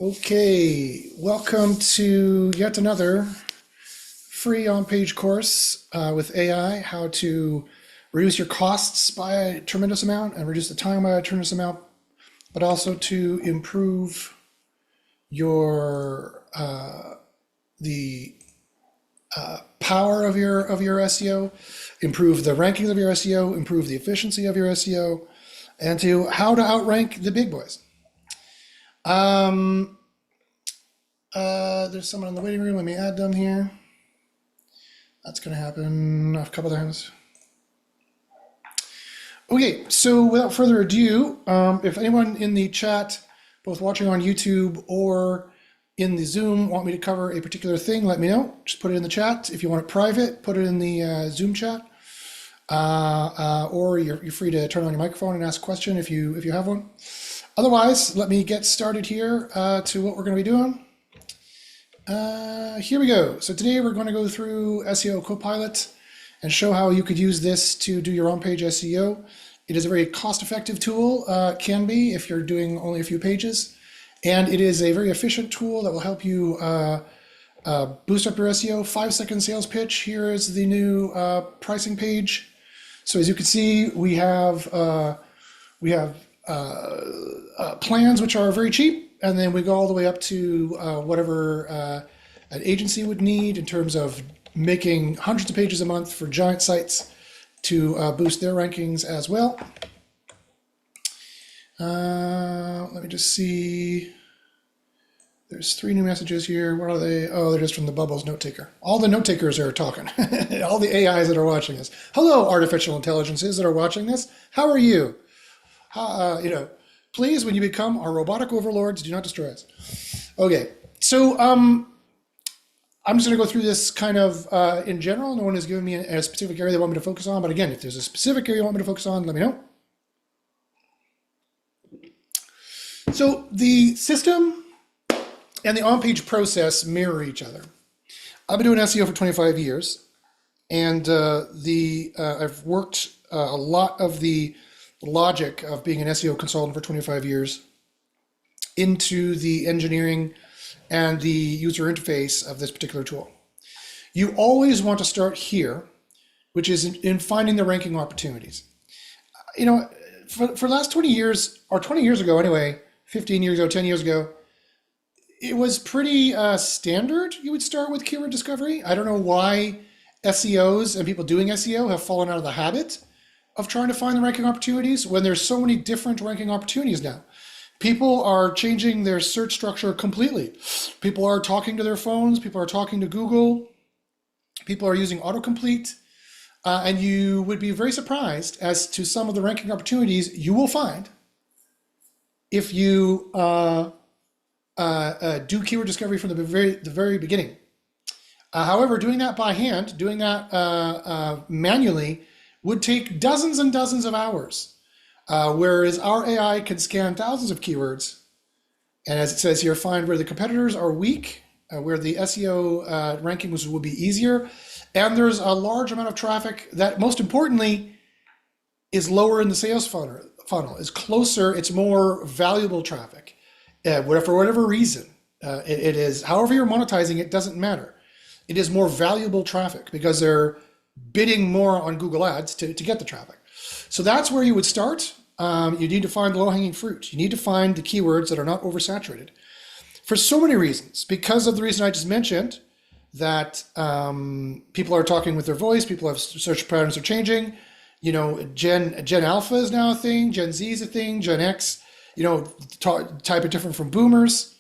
Okay, welcome to yet another free on-page course with AI, how to reduce your costs by a tremendous amount and reduce the time by a tremendous amount, but also to improve your the power of your SEO, improve the rankings of your SEO, improve the efficiency of your SEO, and to how to outrank the big boys. Um, there's someone in the waiting room. Let me add them here. That's going to happen a couple times. Okay, so without further ado, if anyone in the chat, both watching on YouTube or in the Zoom, want me to cover a particular thing, let me know. Just put it in the chat. If you want it private, put it in the Zoom chat. Or you're free to turn on your microphone and ask a question if you have one. Otherwise, let me get started here to what we're going to be doing. Here we go. So today we're going to go through SEO Copilot and show how you could use this to do your on-page SEO. It is a very cost-effective tool, can be if you're doing only a few pages, and it is a very efficient tool that will help you boost up your SEO. 5-second sales pitch. Here is the new pricing page. So as you can see, we have plans which are very cheap, and then we go all the way up to whatever an agency would need in terms of making hundreds of pages a month for giant sites to boost their rankings as well. Let me just see. There's 3 new messages here. What are they? Oh, they're just from the Bubbles note taker. All the note takers are talking. All the AIs that are watching this. Hello, artificial intelligences that are watching this. How are you? Please, when you become our robotic overlords, do not destroy us. Okay, so I'm just going to go through this kind of in general. No one has given me a specific area they want me to focus on, but again, if there's a specific area you want me to focus on, let me know. So the system and the on-page process mirror each other. I've been doing SEO for 25 years, and I've worked a lot of the logic of being an SEO consultant for 25 years into the engineering and the user interface of this particular tool. You always want to start here, which is in finding the ranking opportunities. For the last 20 years, or 20 years ago anyway, 15 years ago, 10 years ago, it was pretty standard. You would start with keyword discovery. I don't know why SEOs and people doing SEO have fallen out of the habit of trying to find the ranking opportunities when there's so many different ranking opportunities now. People are changing their search structure completely. People are talking to their phones. People are talking to Google. People are using autocomplete. And you would be very surprised as to some of the ranking opportunities you will find if you do keyword discovery from the very beginning. However, doing that by hand, doing that manually, would take dozens and dozens of hours, whereas our AI can scan thousands of keywords, and as it says here, find where the competitors are weak, where the SEO rankings will be easier, and there's a large amount of traffic that, most importantly, is lower in the sales funnel, is closer, it's more valuable traffic. For whatever reason, it is, however you're monetizing it, doesn't matter. It is more valuable traffic because they're bidding more on Google Ads to get the traffic. So that's where you would start. You need to find low-hanging fruit. You need to find the keywords that are not oversaturated for so many reasons. Because of the reason I just mentioned, that people are talking with their voice, people have search patterns are changing. Gen Alpha is now a thing, Gen Z is a thing, Gen X, type it different from boomers.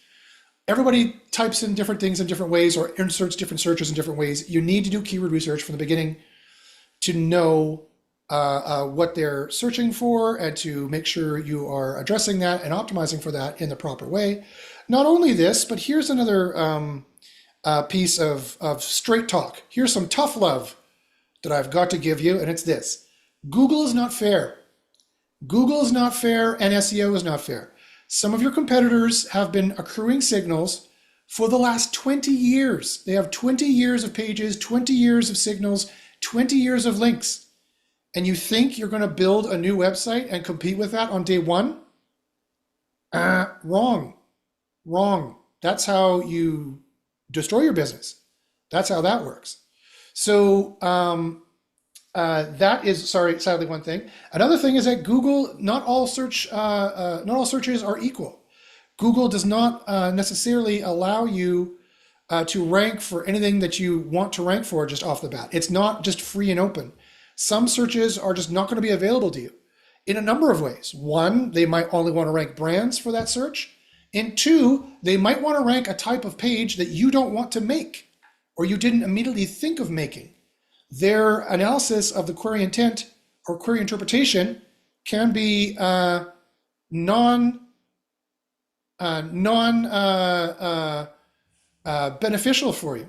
Everybody types in different things in different ways or inserts different searches in different ways. You need to do keyword research from the beginning to know what they're searching for and to make sure you are addressing that and optimizing for that in the proper way. Not only this, but here's another piece of straight talk. Here's some tough love that I've got to give you, and it's this. Google is not fair. Google is not fair, and SEO is not fair. Some of your competitors have been accruing signals for the last 20 years. They have 20 years of pages, 20 years of signals, 20 years of links. And you think you're going to build a new website and compete with that on day one? Wrong. Wrong. That's how you destroy your business. That's how that works. So that is, sorry, sadly one thing. Another thing is that Google, not all searches are equal. Google does not necessarily allow you to rank for anything that you want to rank for just off the bat. It's not just free and open. Some searches are just not going to be available to you in a number of ways. One, they might only want to rank brands for that search. And two, they might want to rank a type of page that you don't want to make or you didn't immediately think of making. Their analysis of the query intent or query interpretation can be non beneficial for you.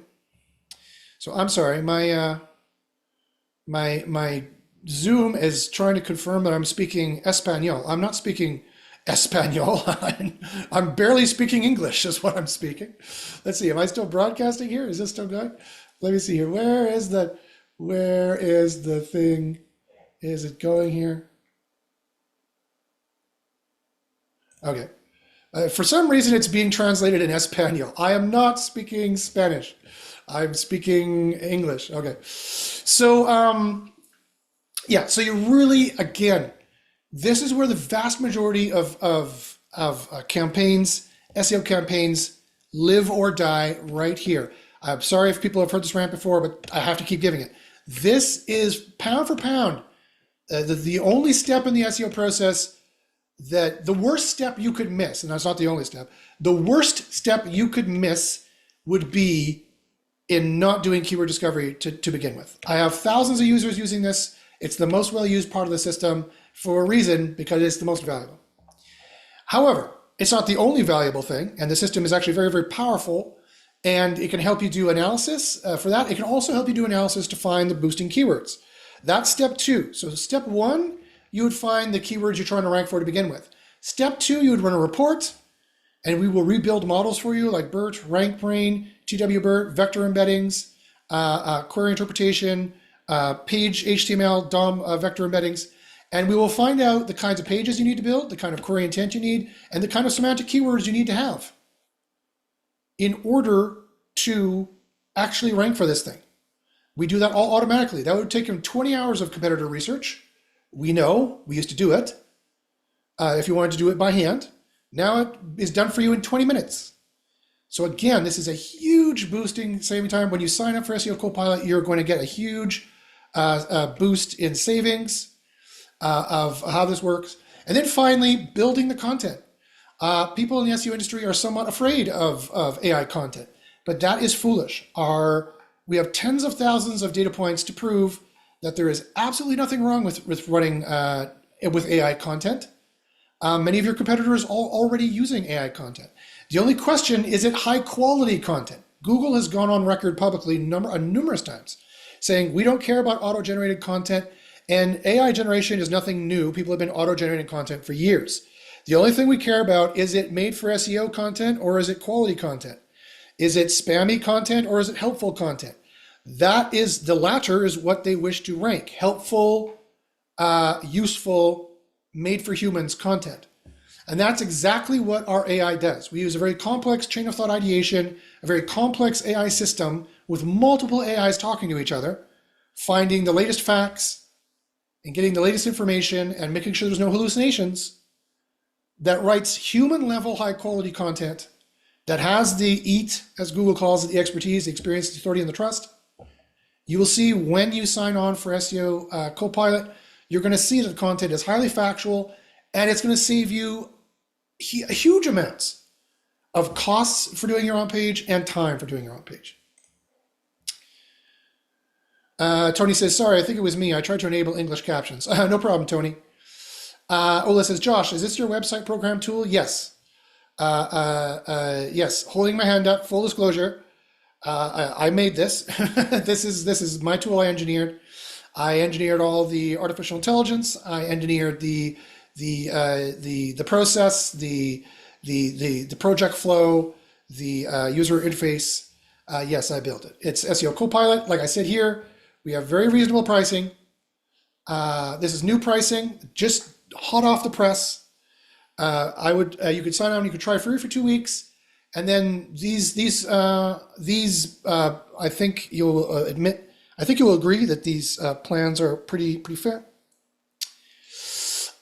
So I'm sorry, my Zoom is trying to confirm that I'm speaking Espanol. I'm not speaking Espanol. I'm barely speaking English is what I'm speaking. Let's see, am I still broadcasting here? Is this still going? Let me see here. Where is the thing? Is it going here? Okay. For some reason, it's being translated in Espanol. I am not speaking Spanish. I'm speaking English. Okay. So, yeah, so you really, again, this is where the vast majority of campaigns, SEO campaigns, live or die right here. I'm sorry if people have heard this rant before, but I have to keep giving it. This is pound for pound, the only step in the SEO process that the worst step you could miss, and that's not the only step, the worst step you could miss would be in not doing keyword discovery to begin with. I have thousands of users using this. It's the most well-used part of the system for a reason, because it's the most valuable. However, it's not the only valuable thing, and the system is actually very, very powerful, and it can help you do analysis for that. It can also help you do analysis to find the boosting keywords. That's step two. So step one, you would find the keywords you're trying to rank for to begin with. Step two, you would run a report, and we will rebuild models for you like BERT, RankBrain, TWBERT, vector embeddings, query interpretation, page HTML, DOM vector embeddings, and we will find out the kinds of pages you need to build, the kind of query intent you need, and the kind of semantic keywords you need to have in order to actually rank for this thing. We do that all automatically. That would take 20 hours of competitor research. We know, we used to do it. If you wanted to do it by hand, now it is done for you in 20 minutes. So again, this is a huge boosting saving time. When you sign up for SEO Copilot, you're going to get a huge boost in savings of how this works. And then finally, building the content. People in the SEO industry are somewhat afraid of AI content, but that is foolish. We have tens of thousands of data points to prove that there is absolutely nothing wrong with running with AI content. Many of your competitors are already using AI content. The only question is it high quality content? Google has gone on record publicly numerous times saying we don't care about auto-generated content, and AI generation is nothing new. People have been auto-generating content for years. The only thing we care about is it made for SEO content or is it quality content? Is it spammy content or is it helpful content? That is, the latter is what they wish to rank. Helpful, useful, made for humans content. And that's exactly what our AI does. We use a very complex chain of thought ideation, a very complex AI system with multiple AIs talking to each other, finding the latest facts and getting the latest information and making sure there's no hallucinations, that writes human level high quality content that has the EAT, as Google calls it, the expertise, the experience, the authority, and the trust. You will see when you sign on for SEO Copilot, you're going to see that the content is highly factual, and it's going to save you huge amounts of costs for doing your own page and time for doing your own page. Tony says, sorry, I think it was me. I tried to enable English captions. No problem, Tony. Ola says, Josh, is this your website program tool? Yes. Yes, holding my hand up, full disclosure. I made this. This is my tool I engineered. I engineered all the artificial intelligence. I engineered the process, the project flow, the user interface. Yes, I built it. It's SEO Copilot. Like I said here, we have very reasonable pricing. This is new pricing, just hot off the press. You could sign on. You could try free for 2 weeks. And then I think you'll admit, I think you will agree that these plans are pretty fair.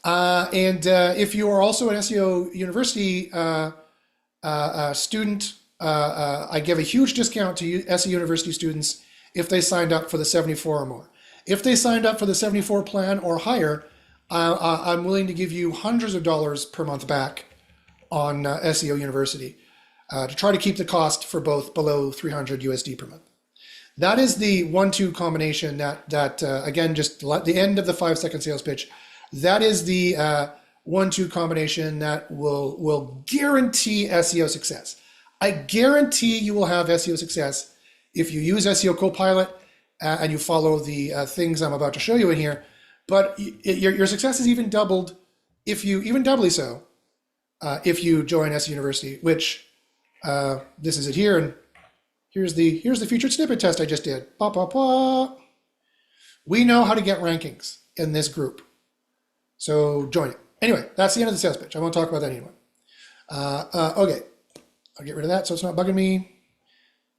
And if you are also an SEO University student, I give a huge discount to SEO University students if they signed up for the 74 or more. If they signed up for the 74 plan or higher, I'm willing to give you hundreds of dollars per month back on SEO University to try to keep the cost for both below 300 USD per month. That is the 1-2 combination that again, just the end of the 5-second sales pitch. That is the 1-2 combination that will guarantee SEO success. I guarantee you will have SEO success if you use SEO Copilot and you follow the things I'm about to show you in here. But your success is even doubled doubly so, if you join SEO University, which this is it here, and here's the featured snippet test I just did. We know how to get rankings in this group. So join it. Anyway, that's the end of the sales pitch. I won't talk about that anymore. Okay, I'll get rid of that so it's not bugging me.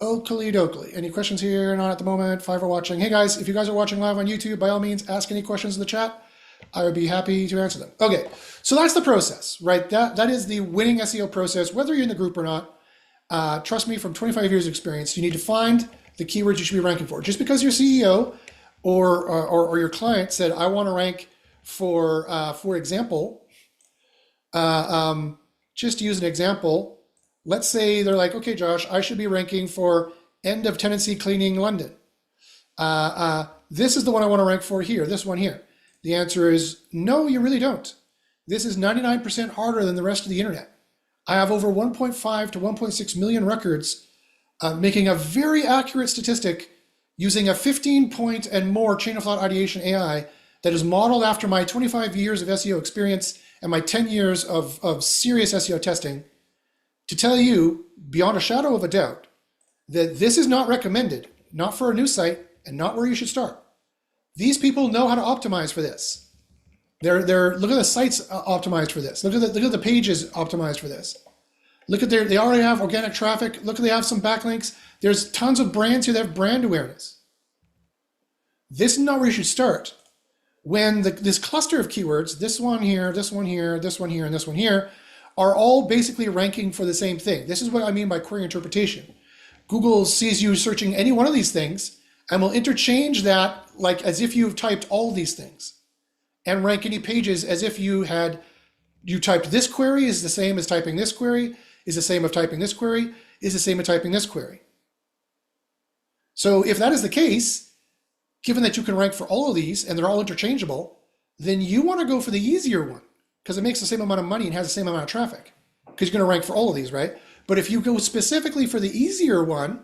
Oakley dokley. Any questions here? Not at the moment. 5 are watching. Hey guys, if you guys are watching live on YouTube, by all means, ask any questions in the chat. I would be happy to answer them. Okay, so that's the process, right? That is the winning SEO process, whether you're in the group or not. Trust me, from 25 years of experience, you need to find the keywords you should be ranking for. Just because your CEO or your client said, I want to rank for example, just to use an example, let's say they're like, okay, Josh, I should be ranking for end of tenancy cleaning London. This is the one I want to rank for here, this one here. The answer is no, you really don't. This is 99% harder than the rest of the internet. I have over 1.5 to 1.6 million records, making a very accurate statistic using a 15-point and more chain of thought ideation AI that is modeled after my 25 years of SEO experience and my 10 years of serious SEO testing to tell you, beyond a shadow of a doubt, that this is not recommended, not for a new site, and not where you should start. These people know how to optimize for this. Look at the sites optimized for this. Look at the pages optimized for this. Look at they already have organic traffic. Look, they have some backlinks. There's tons of brands here that have brand awareness. This is not where you should start. When this cluster of keywords, this one here, this one here, this one here, and this one here, are all basically ranking for the same thing. This is what I mean by query interpretation. Google sees you searching any one of these things and will interchange that like as if you've typed all these things and rank any pages as if you typed this query is the same as typing this query, is the same as typing this query, is the same as typing this query. So if that is the case, given that you can rank for all of these and they're all interchangeable, then you want to go for the easier one because it makes the same amount of money and has the same amount of traffic because you're going to rank for all of these, right? But if you go specifically for the easier one,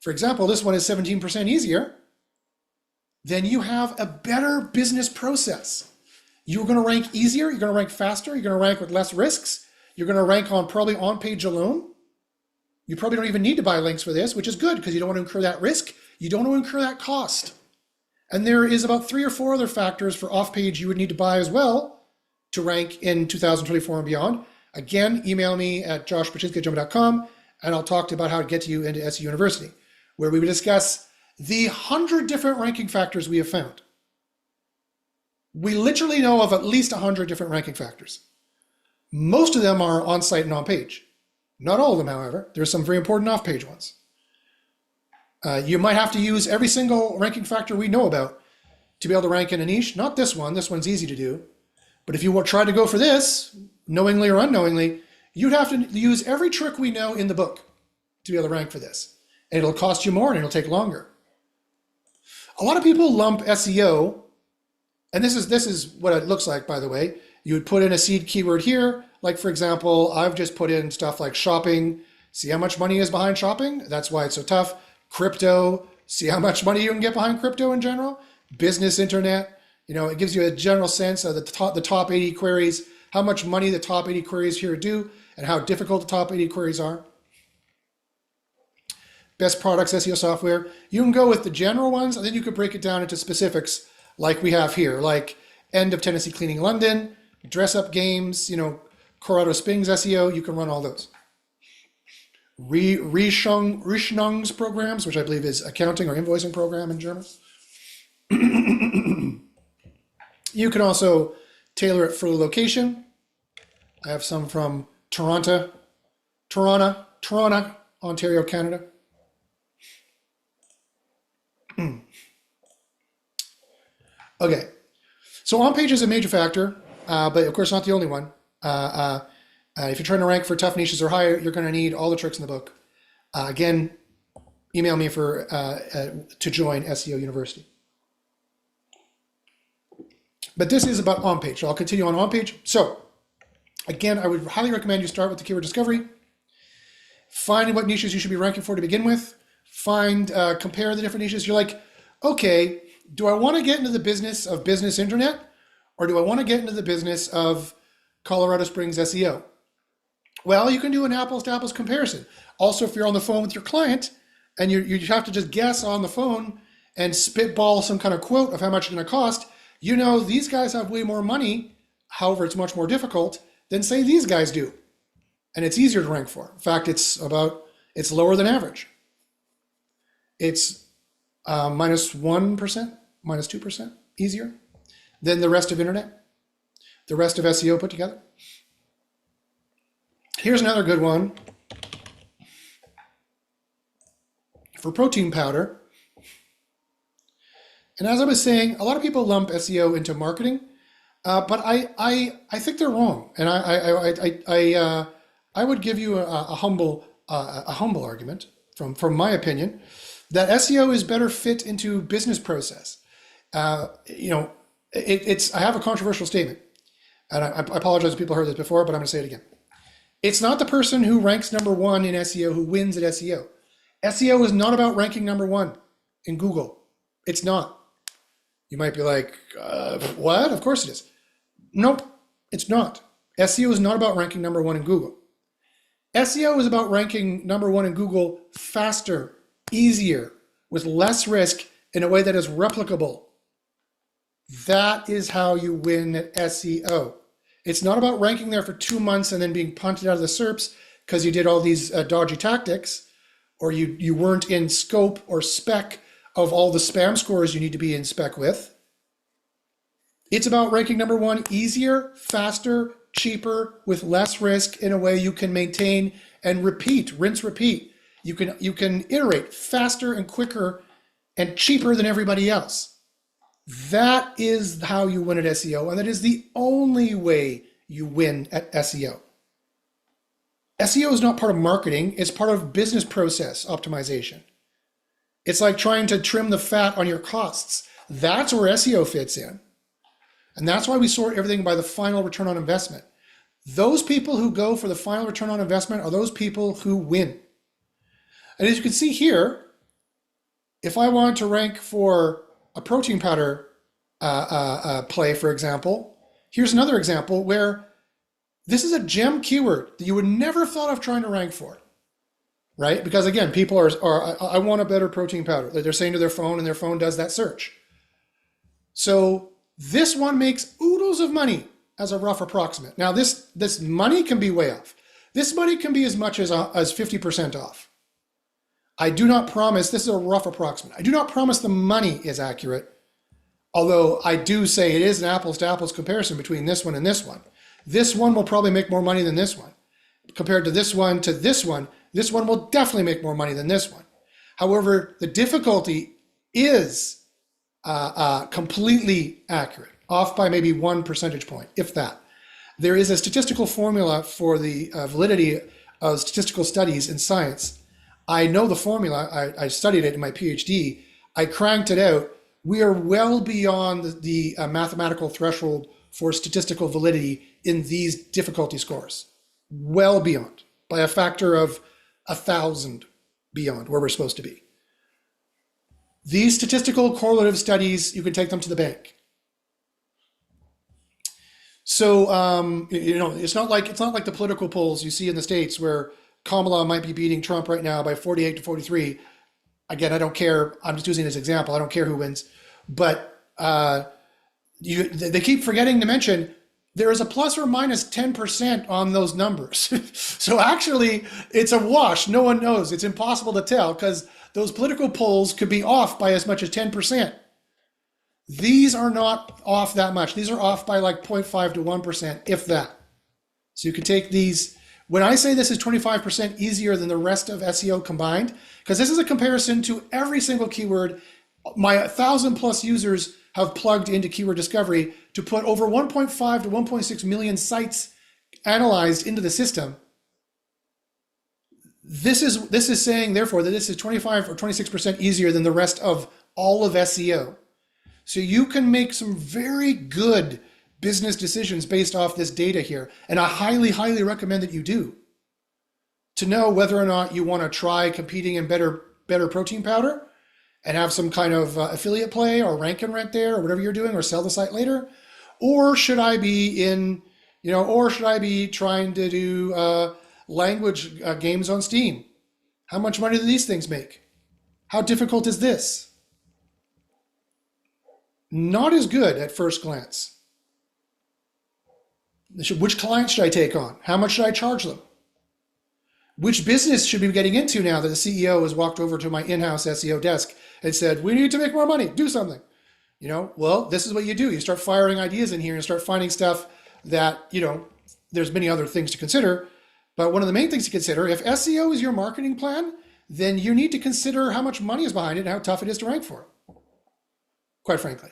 for example, this one is 17% easier, then you have a better business process. You're going to rank easier, you're going to rank faster, you're going to rank with less risks, you're going to rank on probably OnPage alone. You probably don't even need to buy links for this, which is good because you don't want to incur that risk. You don't want to incur that cost. And there is about 3 or 4 other factors for off-page you would need to buy as well to rank in 2024 and beyond. Again, email me at joshpaczynski@jumbo.com and I'll talk to you about how to get you into SEO University, where we will discuss the 100 different ranking factors we have found. We literally know of at least 100 different ranking factors. Most of them are on-site and on-page. Not all of them, however. There's some very important off-page ones. You might have to use every single ranking factor we know about to be able to rank in a niche. Not this one. This one's easy to do. But if you try to go for this, knowingly or unknowingly, you'd have to use every trick we know in the book to be able to rank for this. And it'll cost you more and it'll take longer. A lot of people lump SEO, and this is what it looks like, by the way. You would put in a seed keyword here. Like, for example, I've just put in stuff like shopping. See how much money is behind shopping? That's why it's so tough. Crypto. See how much money you can get behind crypto in general. Business, internet. It gives you a general sense of the top 80 queries, how much money the top 80 queries here do, and how difficult the top 80 queries are. Best products, SEO software. You can go with the general ones, and then you could break it down into specifics like we have here, like end of tenancy cleaning London, dress up games, Colorado Springs SEO. You can run all those. Rechnungsprograms, which I believe is accounting or invoicing program in German. You can also tailor it for location. I have some from Toronto, Ontario, Canada. Okay, so OnPage is a major factor, but of course not the only one. If you're trying to rank for tough niches or higher, you're going to need all the tricks in the book. Again, email me for to join SEO University. But this is about OnPage, so I'll continue on OnPage. So again, I would highly recommend you start with the keyword discovery. Find what niches you should be ranking for to begin with. Compare the different niches. You're like, okay, do I want to get into the business of business internet, or do I want to get into the business of Colorado Springs SEO? Well, you can do an apples to apples comparison. Also, if you're on the phone with your client and you have to just guess on the phone and spitball some kind of quote of how much it's going to cost, you know these guys have way more money, however, it's much more difficult than say these guys do. And it's easier to rank for. In fact, it's lower than average. It's -1%, -2% easier than the rest of internet, the rest of SEO put together. Here's another good one for protein powder. And as I was saying, a lot of people lump SEO into marketing, but I think they're wrong. And I would give you a humble argument from my opinion that SEO is better fit into business process. I have a controversial statement, and I apologize if people heard this before, but I'm going to say it again. It's not the person who ranks number one in SEO who wins at SEO. SEO is not about ranking number one in Google. It's not. You might be like, what? Of course it is. Nope, it's not. SEO is not about ranking number one in Google. SEO is about ranking number one in Google faster, easier, with less risk in a way that is replicable. That is how you win at SEO. It's not about ranking there for 2 months and then being punted out of the SERPs because you did all these dodgy tactics, or you weren't in scope or spec of all the spam scores you need to be in spec with. It's about ranking number one easier, faster, cheaper, with less risk in a way you can maintain and repeat, rinse, repeat. You can iterate faster and quicker and cheaper than everybody else. That is how you win at SEO, and that is the only way you win at SEO. SEO is not part of marketing, it's part of business process optimization. It's like trying to trim the fat on your costs. That's where SEO fits in. And that's why we sort everything by the final return on investment. Those people who go for the final return on investment are those people who win. And as you can see here, if I want to rank for a protein powder play, for example, here's another example where this is a gem keyword that you would never have thought of trying to rank for, right? Because again, people are I want a better protein powder. They're saying to their phone, and their phone does that search. So this one makes oodles of money as a rough approximate. Now this money can be way off. This money can be as much as 50% off. I do not promise, this is a rough approximate. I do not promise the money is accurate, although I do say it is an apples to apples comparison between this one and this one. This one will probably make more money than this one. Compared to this one this one will definitely make more money than this one. However, the difficulty is completely accurate, off by maybe 1 percentage point, if that. There is a statistical formula for the validity of statistical studies in science. I know the formula, I studied it in my PhD, I cranked it out. We are well beyond the mathematical threshold for statistical validity in these difficulty scores. Well beyond, by a factor of 1,000 beyond where we're supposed to be. These statistical correlative studies, you can take them to the bank. So, it's not like the political polls you see in the States where Kamala might be beating Trump right now by 48 to 43. Again, I don't care. I'm just using this example. I don't care who wins. But they keep forgetting to mention there is a plus or minus 10% on those numbers. So actually, it's a wash. No one knows. It's impossible to tell because those political polls could be off by as much as 10%. These are not off that much. These are off by like 0.5 to 1%, if that. So you can take these. When I say this is 25% easier than the rest of SEO combined, because this is a comparison to every single keyword, my 1,000 plus users have plugged into keyword discovery to put over 1.5 to 1.6 million sites analyzed into the system. This is saying, therefore, that this is 25 or 26% easier than the rest of all of SEO. So you can make some very good business decisions based off this data here. And I highly, highly recommend that you do, to know whether or not you want to try competing in better protein powder and have some kind of affiliate play or rank and rent there or whatever you're doing, or sell the site later. Or should I be trying to do language games on Steam? How much money do these things make? How difficult is this? Not as good at first glance. Which client should I take on? How much should I charge them? Which business should we be getting into now that the CEO has walked over to my in-house SEO desk and said, we need to make more money, do something. Well, this is what you do. You start firing ideas in here and start finding stuff that, there's many other things to consider. But one of the main things to consider, if SEO is your marketing plan, then you need to consider how much money is behind it and how tough it is to rank for, quite frankly.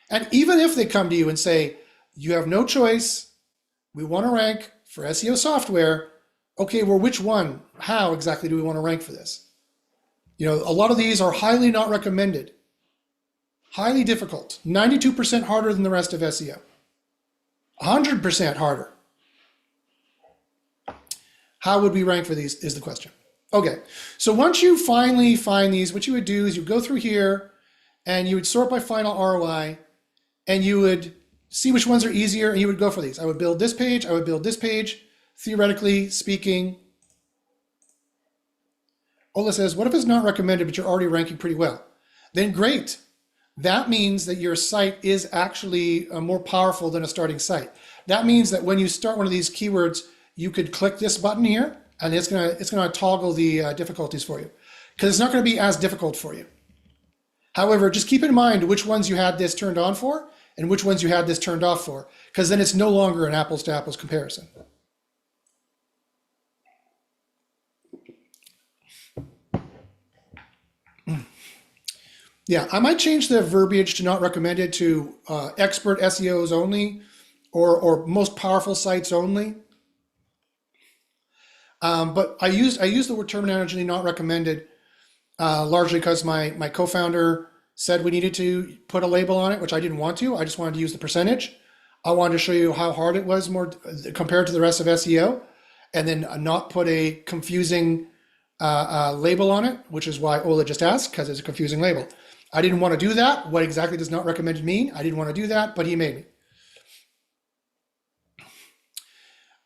And even if they come to you and say, you have no choice, we want to rank for SEO software. Okay, well, which one? How exactly do we want to rank for this? A lot of these are highly not recommended, highly difficult, 92% harder than the rest of SEO, 100% harder. How would we rank for these is the question. Okay, so once you finally find these, what you would do is you go through here and you would sort by final ROI, and you would see which ones are easier, and you would go for these. I would build this page, I would build this page. Theoretically speaking, Ola says, what if it's not recommended, but you're already ranking pretty well? Then great. That means that your site is actually more powerful than a starting site. That means that when you start one of these keywords, you could click this button here, and it's gonna toggle the difficulties for you, because it's not gonna be as difficult for you. However, just keep in mind which ones you had this turned on for and which ones you had this turned off for, because then it's no longer an apples to apples comparison. Yeah, I might change the verbiage to not recommended to expert SEOs only, or most powerful sites only. But I use the word terminology not recommended largely because my co-founder said we needed to put a label on it, which I didn't want to. I just wanted to use the percentage. I wanted to show you how hard it was more compared to the rest of SEO, and then not put a confusing label on it, which is why Ola just asked, because it's a confusing label. I didn't want to do that. What exactly does not recommended mean? I didn't want to do that, but he made me.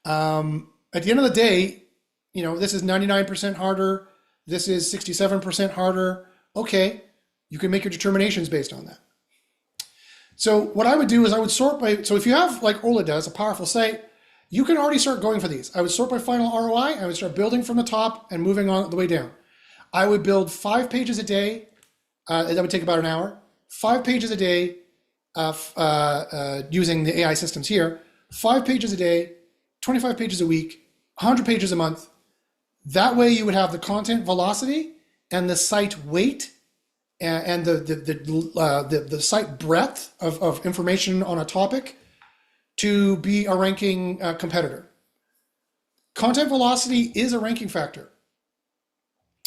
At the end of the day, this is 99% harder. This is 67% harder. Okay, you can make your determinations based on that. So what I would do is I would sort by, so if you have, like Ola does, a powerful site, you can already start going for these. I would sort by final ROI. I would start building from the top and moving on the way down. I would build 5 pages a day. That would take about an hour. 5 pages a day using the AI systems here. 5 pages a day, 25 pages a week, 100 pages a month. That way you would have the content velocity and the site weight and the site breadth of information on a topic to be a ranking competitor. Content velocity is a ranking factor.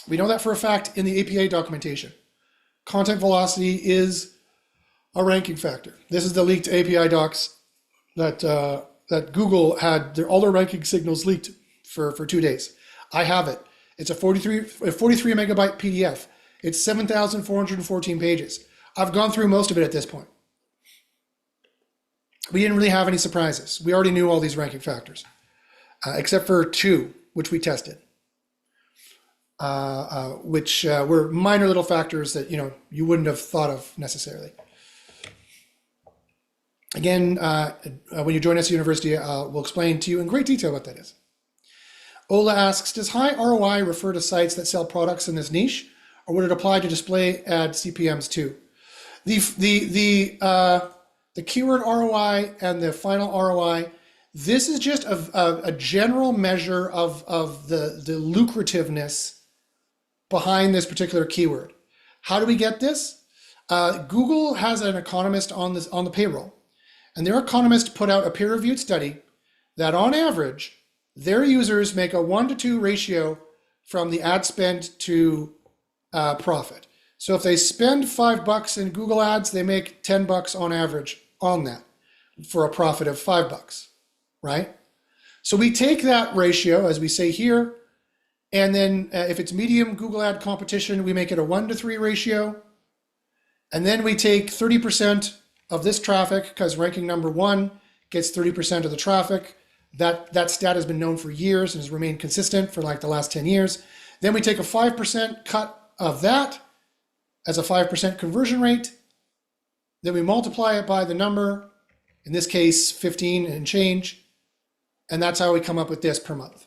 We know that for a fact in the APA documentation. Content velocity is a ranking factor. This is the leaked API docs that Google had all their ranking signals leaked for 2 days. I have it. It's a 43 megabyte PDF. It's 7,414 pages. I've gone through most of it at this point. We didn't really have any surprises. We already knew all these ranking factors, except for 2, which we tested, which were minor little factors that you wouldn't have thought of necessarily. Again, when you join SEO University, we'll explain to you in great detail what that is. Ola asks, does high ROI refer to sites that sell products in this niche, or would it apply to display ad CPMs too? The keyword ROI and the final ROI, this is just a general measure of the lucrativeness behind this particular keyword. How do we get this? Google has an economist on the payroll, and their economist put out a peer-reviewed study that on average, their users make a 1-to-2 ratio from the ad spend to profit. So if they spend $5 in Google ads, they make $10 on average on that for a profit of $5, right? So we take that ratio, as we say here, and then if it's medium Google ad competition, we make it a 1-to-3 ratio. And then we take 30% of this traffic, because ranking number 1 gets 30% of the traffic. That stat has been known for years and has remained consistent for like the last 10 years. Then we take a 5% cut of that as a 5% conversion rate. Then we multiply it by the number, in this case, 15 and change. And that's how we come up with this per month.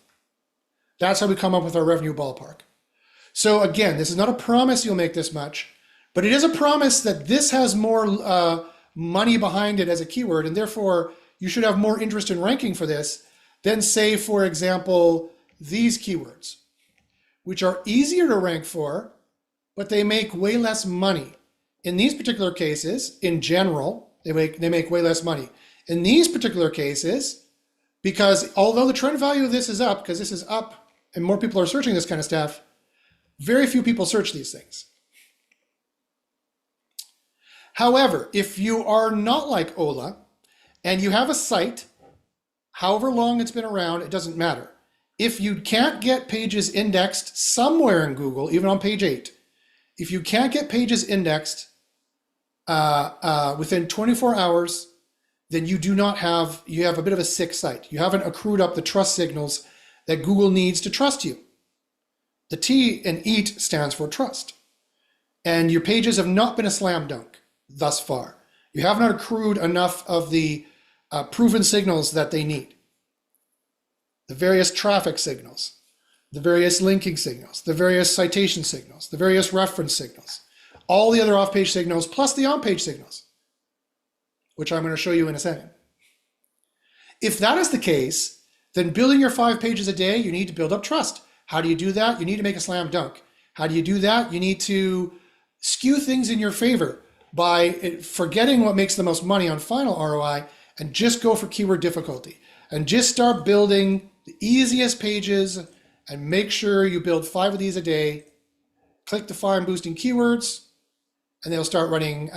That's how we come up with our revenue ballpark. So again, this is not a promise you'll make this much, but it is a promise that this has more money behind it as a keyword, and therefore you should have more interest in ranking for this than, say, for example, these keywords, which are easier to rank for, but they make way less money. In these particular cases, in general, they make way less money. In these particular cases, because although the trend value of this is up, because this is up and more people are searching this kind of stuff, very few people search these things. However, if you are not like Ola and you have a site, however long it's been around, it doesn't matter. If you can't get pages indexed somewhere in Google, even on page 8, if you can't get pages indexed within 24 hours, then you have a bit of a sick site. You haven't accrued up the trust signals that Google needs to trust you. The T in EAT stands for trust. And your pages have not been a slam dunk thus far. You have not accrued enough of the proven signals that they need. The various traffic signals, the various linking signals, the various citation signals, the various reference signals, all the other off-page signals, plus the on-page signals, which I'm going to show you in a second. If that is the case, then building your 5 pages a day, you need to build up trust. How do you do that? You need to make a slam dunk. How do you do that? You need to skew things in your favor by forgetting what makes the most money on final ROI and just go for keyword difficulty and just start building the easiest pages and make sure you build 5 of these a day. Click define boosting keywords and they'll start running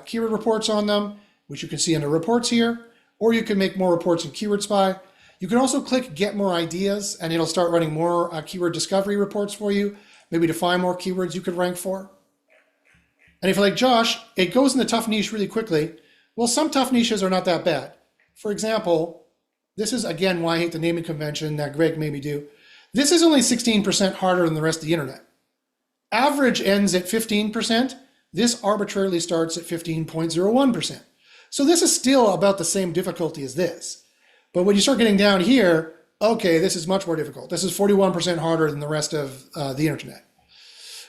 keyword reports on them, which you can see under reports here, or you can make more reports in Keyword Spy. You can also click get more ideas and it'll start running more keyword discovery reports for you, maybe to find more keywords you could rank for. And if you're like, Josh, it goes in the tough niche really quickly. Well, some tough niches are not that bad. For example, this is again why I hate the naming convention that Greg made me do. This is only 16% harder than the rest of the internet. Average ends at 15%. This arbitrarily starts at 15.01%. So this is still about the same difficulty as this. But when you start getting down here, okay, this is much more difficult. This is 41% harder than the rest of the internet.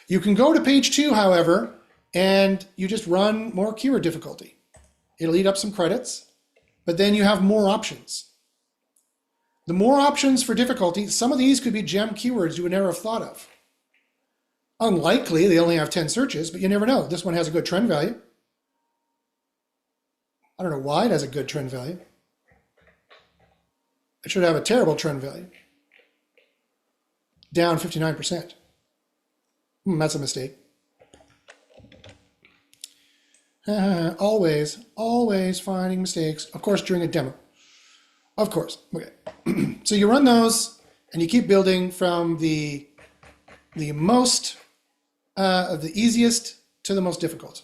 You can go to page 2, however, and you just run more keyword difficulty. It'll eat up some credits, but then you have more options. The more options for difficulty, some of these could be gem keywords you would never have thought of. Unlikely, they only have 10 searches, but you never know. This one has a good trend value. I don't know why it has a good trend value. It should have a terrible trend value. Down 59%. That's a mistake. Always finding mistakes. Of course, during a demo. Of course. Okay. So you run those and you keep building from the most, the easiest to the most difficult.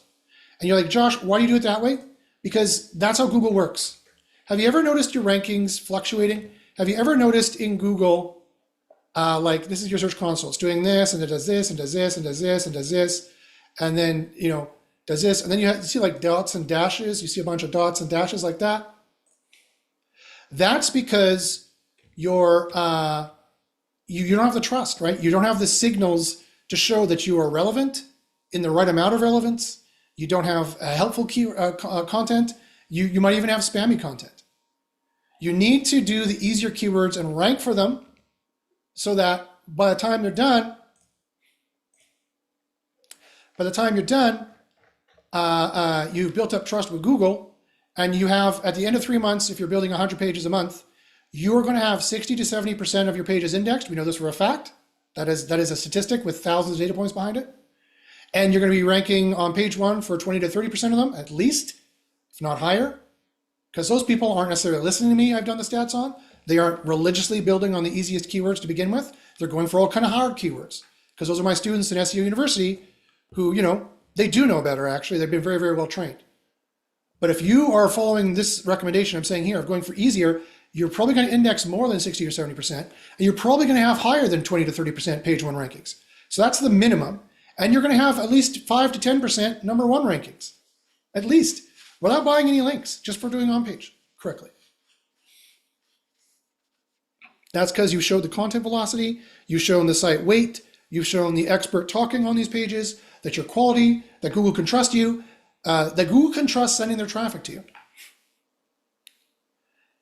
And you're like, Josh, why do you do it that way? Because that's how Google works. Have you ever noticed your rankings fluctuating? Have you ever noticed in Google, like this is your search console, it's doing this and it does this and does this and does this and does this. And then, does this, and then you see like dots and dashes. You see a bunch of dots and dashes like that. That's because you don't have the trust, right? You don't have the signals to show that you are relevant in the right amount of relevance. You don't have helpful content. You might even have spammy content. You need to do the easier keywords and rank for them so that by the time you're done, you've built up trust with Google, and you have, at the end of 3 months, if you're building 100 pages a month, you're going to have 60 to 70% of your pages indexed. We know this for a fact. That is a statistic with thousands of data points behind it. And you're going to be ranking on page 1 for 20 to 30% of them, at least, if not higher, because those people aren't necessarily listening to me. I've done the stats on. They aren't religiously building on the easiest keywords to begin with. They're going for all kind of hard keywords, because those are my students in SEO University who, they do know better, actually. They've been very, very well trained. But if you are following this recommendation I'm saying here of going for easier, you're probably going to index more than 60 or 70%, and you're probably going to have higher than 20 to 30% page 1 rankings. So that's the minimum. And you're going to have at least 5 to 10% number 1 rankings, at least, without buying any links, just for doing OnPage correctly. That's because you showed the content velocity, you've shown the site weight, you've shown the expert talking on these pages, that your quality, that Google can trust you, that Google can trust sending their traffic to you.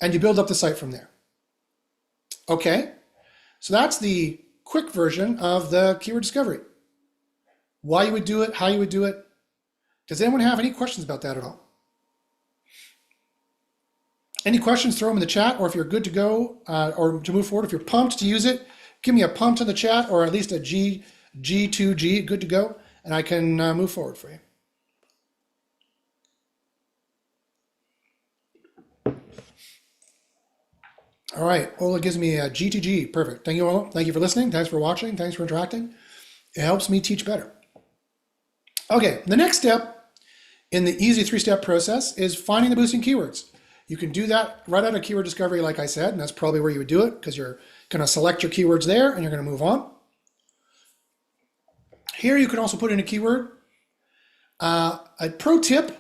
And you build up the site from there. Okay, so that's the quick version of the keyword discovery. Why you would do it, how you would do it. Does anyone have any questions about that at all? Any questions, throw them in the chat, or if you're good to go or to move forward, if you're pumped to use it, give me a pumped in the chat, or at least a G2G, good to go, and I can move forward for you. All right, Ola gives me a G2G, perfect. Thank you, Ola. Thank you for listening. Thanks for watching. Thanks for interacting. It helps me teach better. Okay, the next step in the easy 3-step process is finding the boosting keywords. You can do that right out of keyword discovery, like I said, and that's probably where you would do it, because you're going to select your keywords there and you're going to move on. Here you can also put in a keyword. A pro tip,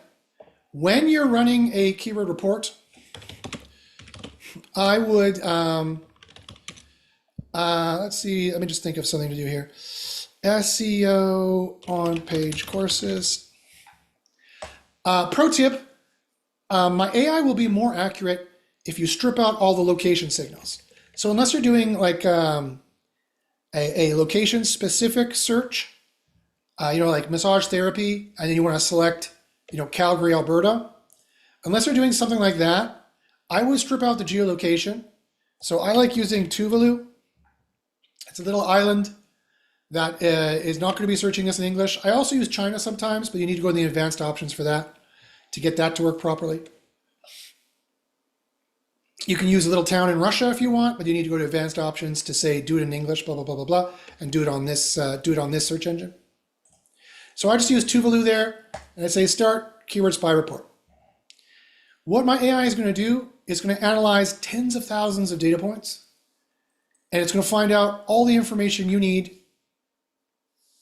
when you're running a keyword report, I would, let's see, let me just think of something to do here. SEO on-page courses. Pro tip, my AI will be more accurate if you strip out all the location signals. So unless you're doing like a location-specific search, like massage therapy, and then you want to select, Calgary, Alberta. Unless you're doing something like that, I would strip out the geolocation. So I like using Tuvalu. It's a little island that is not going to be searching this in English. I also use China sometimes, but you need to go to the advanced options for that to get that to work properly. You can use a little town in Russia if you want, but you need to go to advanced options to say do it in English, blah blah blah blah blah, and do it on this search engine. So I just use Tuvalu there, and I say start keyword spy report. What my AI is going to do is going to analyze tens of thousands of data points, and it's going to find out all the information you need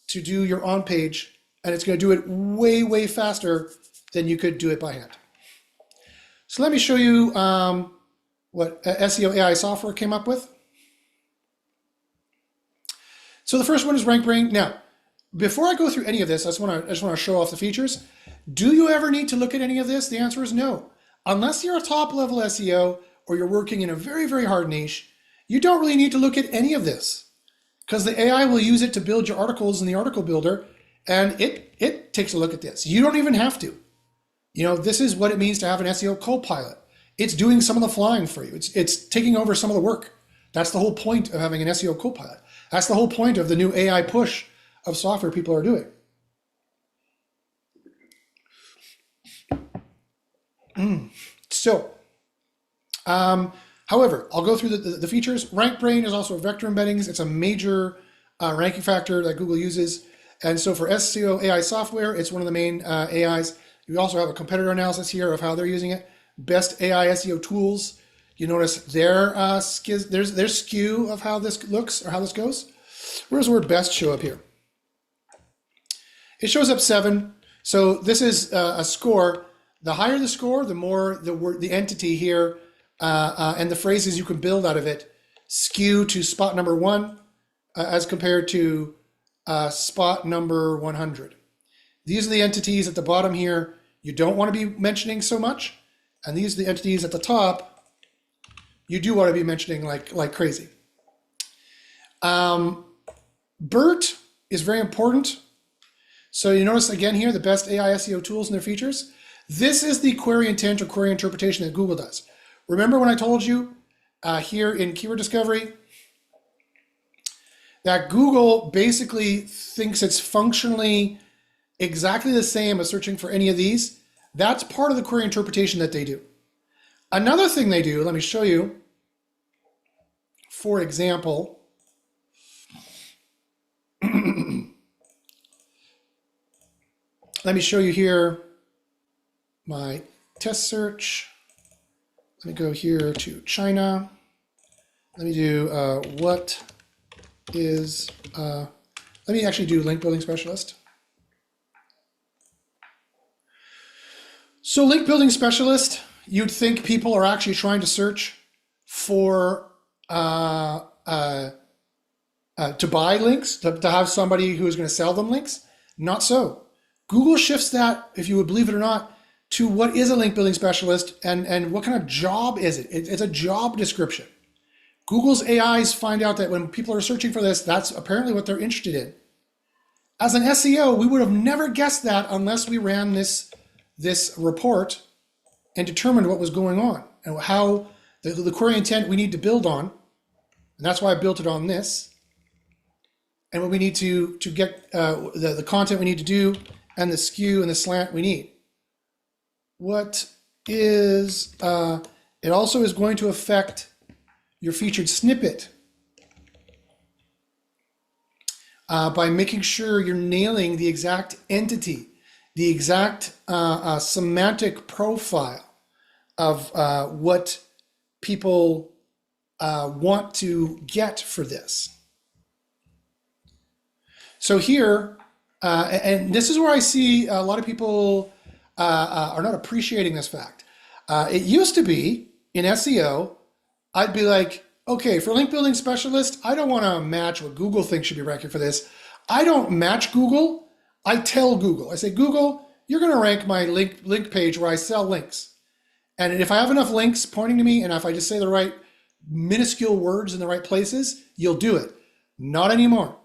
to do your on-page, and it's going to do it way, way faster than you could do it by hand. So let me show you what SEO AI software came up with. So the first one is RankBrain. Now, before I go through any of this, I just want to show off the features. Do you ever need to look at any of this? The answer is no. Unless you're a top-level SEO or you're working in a very, very hard niche, you don't really need to look at any of this, because the AI will use it to build your articles in the article builder, and it takes a look at this. You don't even have to. This is what it means to have an SEO co-pilot. It's doing some of the flying for you. It's taking over some of the work. That's the whole point of having an SEO co-pilot. That's the whole point of the new AI push of software people are doing. However, I'll go through the features. RankBrain is also vector embeddings. It's a major ranking factor that Google uses. And so for SEO AI software, it's one of the main AIs. You also have a competitor analysis here of how they're using it. Best AI SEO tools. You notice their skew of how this looks or how this goes. Where does the word best show up here? It shows up 7. So this is a score. The higher the score, the more the entity here and the phrases you can build out of it skew to spot number 1 as compared to spot number 100. These are the entities at the bottom here you don't want to be mentioning so much, and these are the entities at the top you do want to be mentioning like crazy. BERT is very important. So you notice again here, the best AI SEO tools and their features. This is the query intent or query interpretation that Google does. Remember when I told you here in keyword discovery that Google basically thinks it's functionally exactly the same as searching for any of these? That's part of the query interpretation that they do. Another thing they do, let me show you. For example, let me show you here my test search. Let me go here to China. Let me do let me actually do link building specialist. So link building specialist, you'd think people are actually trying to search for to buy links, to have somebody who is going to sell them links. Not so. Google shifts that, if you would believe it or not, to what is a link building specialist and what kind of job is it? It's a job description. Google's AIs find out that when people are searching for this, that's apparently what they're interested in. As an SEO, we would have never guessed that unless we ran this report and determined what was going on and how the query intent we need to build on. And that's why I built it on this. And what we need to get the content we need to do and the skew and the slant we need. What is, it also is going to affect your featured snippet by making sure you're nailing the exact entity, the exact semantic profile of what people want to get for this. So here, and this is where I see a lot of people are not appreciating this fact. It used to be in SEO, I'd be like, okay, for link building specialist, I don't want to match what Google thinks should be ranking for this. I don't match Google. I tell Google, I say, Google, you're going to rank my link page where I sell links. And if I have enough links pointing to me, and if I just say the right minuscule words in the right places, you'll do it. Not anymore.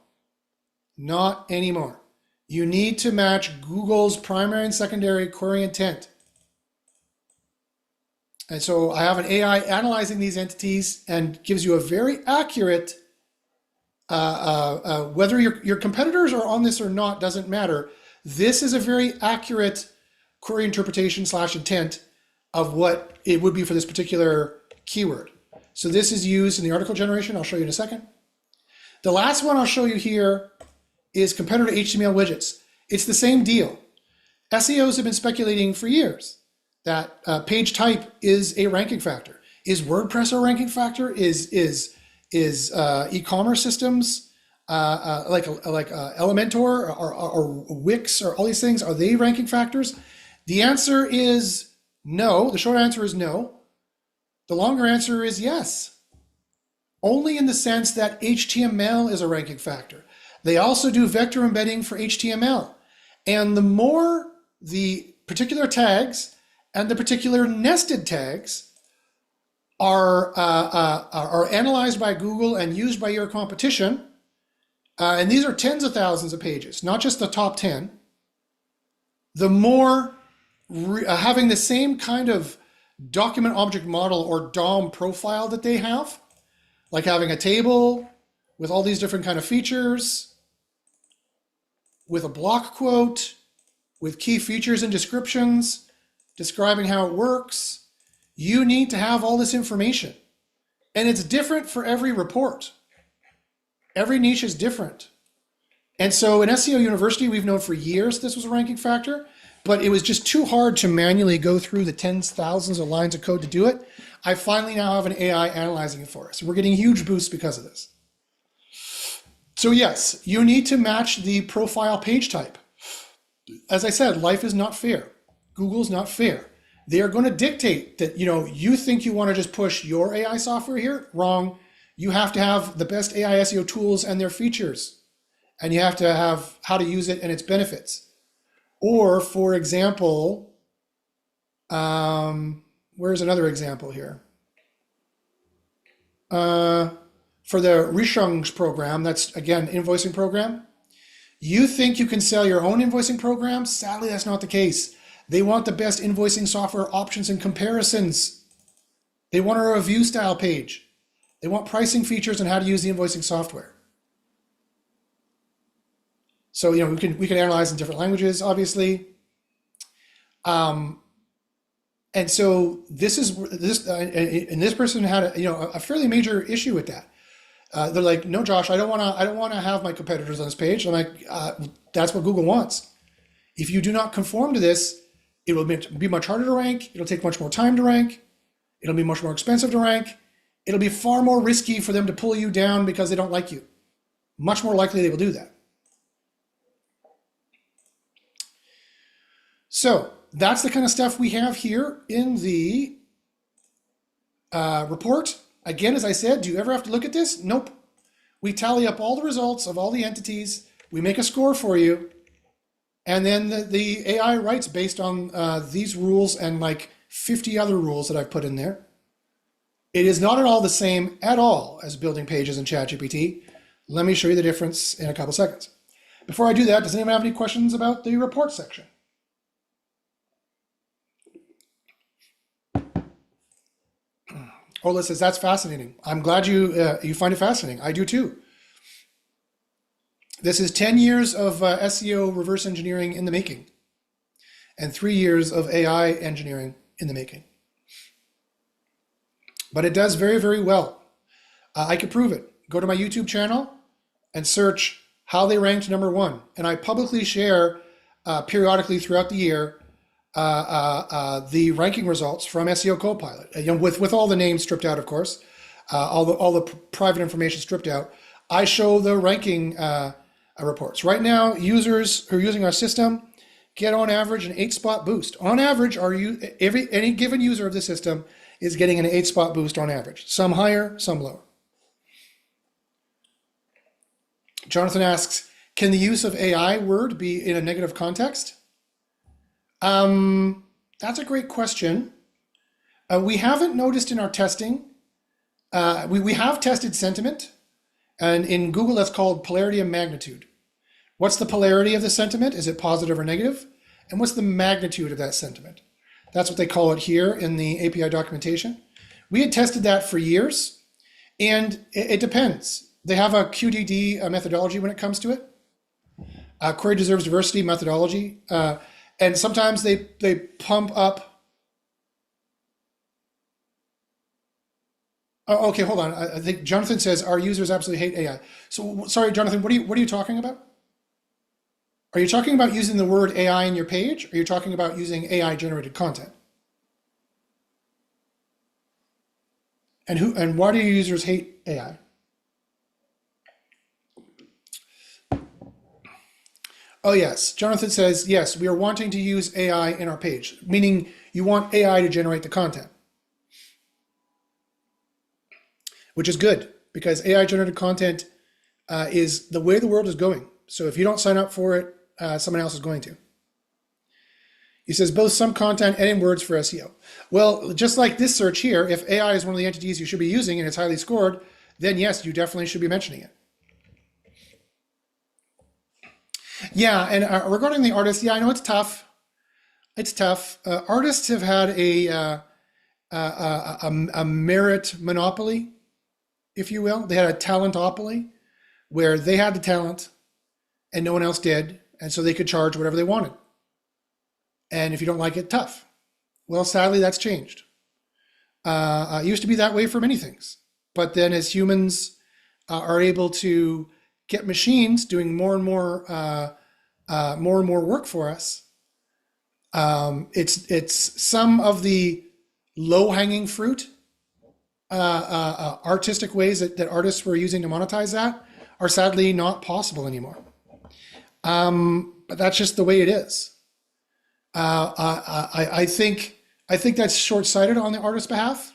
Not anymore. You need to match Google's primary and secondary query intent. And so I have an AI analyzing these entities and gives you a very accurate, whether your competitors are on this or not, doesn't matter. This is a very accurate query interpretation / intent of what it would be for this particular keyword. So this is used in the article generation. I'll show you in a second. The last one I'll show you here is competitor HTML widgets. It's the same deal. SEOs have been speculating for years that page type is a ranking factor. Is WordPress a ranking factor? Is e-commerce systems like Elementor or Wix or all these things, are they ranking factors? The answer is no. The short answer is no. The longer answer is yes. Only in the sense that HTML is a ranking factor. They also do vector embedding for HTML. And the more the particular tags and the particular nested tags are analyzed by Google and used by your competition, and these are tens of thousands of pages, not just the top 10, the more having the same kind of document object model or DOM profile that they have, like having a table with all these different kind of features, with a block quote, with key features and descriptions, describing how it works. You need to have all this information. And it's different for every report. Every niche is different. And so in SEO University, we've known for years this was a ranking factor, but it was just too hard to manually go through the tens, thousands of lines of code to do it. I finally now have an AI analyzing it for us. We're getting huge boosts because of this. So yes, you need to match the profile page type. as I said, life is not fair. Google's not fair. They are going to dictate that, you think you want to just push your AI software here? Wrong. You have to have the best AI SEO tools and their features. And you have to have how to use it and its benefits. Or, for example, where's another example here? For the Richungs program, that's, again, invoicing program. You think you can sell your own invoicing program? Sadly, that's not the case. They want the best invoicing software options and comparisons. They want a review style page. They want pricing features and how to use the invoicing software. So, we can analyze in different languages, obviously. And so this person had a fairly major issue with that. They're like, no, Josh, I don't want to have my competitors on this page. I'm like, that's what Google wants. If you do not conform to this, it will be much harder to rank. It'll take much more time to rank. It'll be much more expensive to rank. It'll be far more risky for them to pull you down because they don't like you. Much more likely they will do that. So that's the kind of stuff we have here in the report. Again, as I said, do you ever have to look at this? Nope. We tally up all the results of all the entities. We make a score for you. And then the AI writes based on these rules and like 50 other rules that I've put in there. It is not at all the same at all as building pages in ChatGPT. Let me show you the difference in a couple seconds. Before I do that, does anyone have any questions about the report section? Ola says, that's fascinating. I'm glad you find it fascinating. I do too. This is 10 years of SEO reverse engineering in the making and 3 years of AI engineering in the making. But it does very, very well. I could prove it. Go to my YouTube channel and search how they ranked #1. And I publicly share periodically throughout the year the ranking results from SEO Copilot, with all the names stripped out, of course, all the private information stripped out. I show the ranking reports. Right now, users who are using our system get on average an 8-spot boost. On average, any given user of the system is getting an 8-spot boost on average. Some higher, some lower. Jonathan asks, can the use of AI word be in a negative context? That's a great question. We haven't noticed in our testing. We have tested sentiment, and in Google that's called polarity and magnitude. What's the polarity of the sentiment? Is it positive or negative? And what's the magnitude of that sentiment? That's what they call it here in the API documentation. We had tested that for years, and it depends. They have a QDD methodology when it comes to it. Query deserves diversity methodology. And sometimes they pump up. Oh, okay, hold on. I think Jonathan says our users absolutely hate AI. So sorry, Jonathan, what are you talking about? Are you talking about using the word AI in your page? Or are you talking about using AI generated content? And why do your users hate AI? Oh yes, Jonathan says, yes, we are wanting to use AI in our page, meaning you want AI to generate the content. Which is good, because AI generated content is the way the world is going. So if you don't sign up for it, someone else is going to. He says, both some content and in words for SEO. Well, just like this search here, if AI is one of the entities you should be using and it's highly scored, then yes, you definitely should be mentioning it. Yeah, and regarding the artists, yeah, I know it's tough. It's tough. Artists have had a merit monopoly, if you will. They had a talentopoly where they had the talent and no one else did, and so they could charge whatever they wanted. And if you don't like it, tough. Well, sadly, that's changed. It used to be that way for many things. But then as humans are able to get machines doing more and more work for us, it's some of the low-hanging fruit artistic ways that artists were using to monetize that are sadly not possible anymore. but that's just the way it is. I think that's short-sighted on the artist's behalf.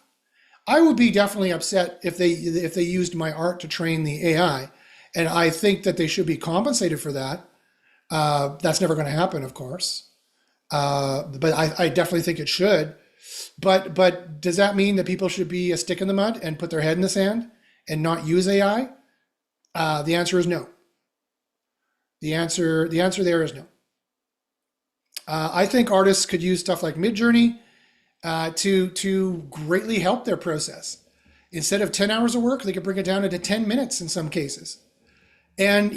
I would be definitely upset if they used my art to train the AI, and I think that they should be compensated for that. That's never going to happen, of course, but I definitely think it should. But does that mean that people should be a stick in the mud and put their head in the sand and not use AI? The answer is no. The answer there is no. I think artists could use stuff like Midjourney to greatly help their process. Instead of 10 hours of work, they could bring it down into 10 minutes in some cases. And,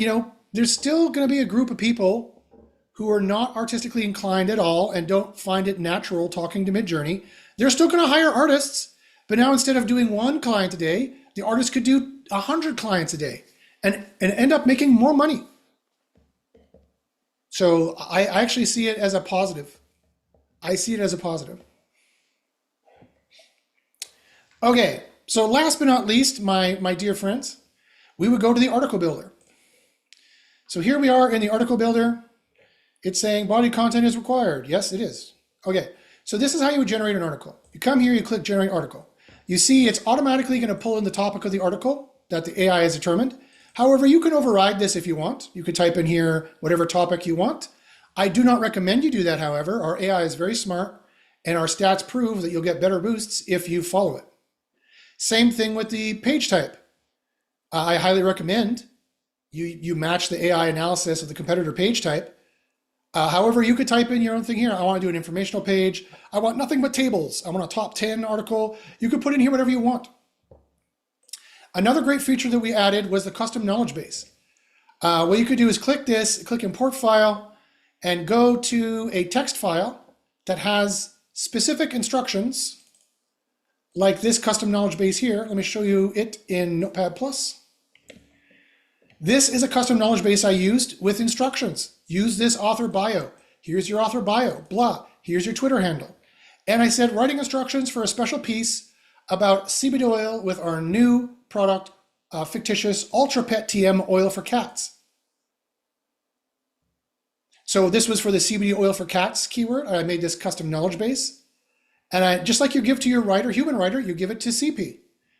there's still going to be a group of people who are not artistically inclined at all and don't find it natural talking to Midjourney. They're still going to hire artists, but now instead of doing one client a day, the artist could do 100 clients a day and end up making more money. So I actually see it as a positive. I see it as a positive. Okay, so last but not least, my dear friends, we would go to the article builder. So here we are in the article builder. It's saying body content is required. Yes, it is. Okay, so this is how you would generate an article. You come here, you click generate article. You see it's automatically going to pull in the topic of the article that the AI has determined. However, you can override this if you want. You could type in here whatever topic you want. I do not recommend you do that, however. Our AI is very smart, and our stats prove that you'll get better boosts if you follow it. Same thing with the page type. I highly recommend you match the AI analysis of the competitor page type. However, you could type in your own thing here. I want to do an informational page. I want nothing but tables. I want a top 10 article. You could put in here whatever you want. Another great feature that we added was the custom knowledge base. What you could do is click this, click import file, and go to a text file that has specific instructions like this custom knowledge base here. Let me show you it in Notepad+. This is a custom knowledge base I used with instructions. Use this author bio. Here's your author bio, blah. Here's your Twitter handle. And I said writing instructions for a special piece about CBD oil with our new product, fictitious Ultra Pet TM oil for cats. So this was for the CBD oil for cats keyword. I made this custom knowledge base. And I, just like you give to your writer, human writer, you give it to CP,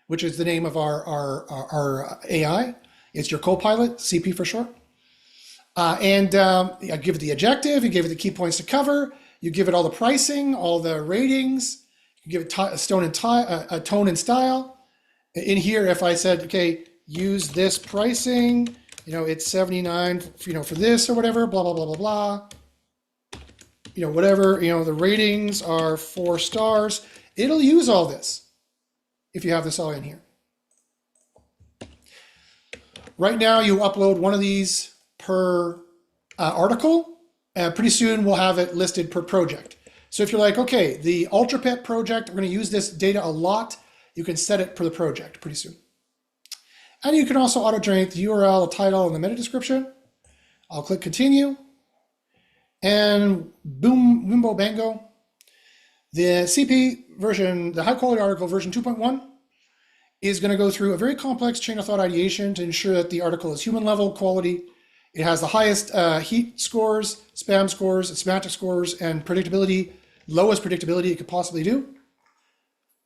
which is the name of our AI. It's your co-pilot, CP for short. I give it the objective, you give it the key points to cover, you give it all the pricing, all the ratings, you give it a tone and style. In here, if I said, okay, use this pricing, it's 79, for this or whatever, blah, blah, blah, blah, blah. Whatever, the ratings are 4 stars. It'll use all this if you have this all in here. Right now, you upload one of these per article, and pretty soon we'll have it listed per project. So if you're like, okay, the Ultra Pet project, we're going to use this data a lot, you can set it per the project pretty soon. And you can also auto-generate the URL, the title, and the meta description. I'll click continue. And boom, bimbo, bango. The CP version, the high quality article version 2.1 is going to go through a very complex chain of thought ideation to ensure that the article is human level quality. It has the highest heat scores, spam scores, semantic scores, and predictability, lowest predictability it could possibly do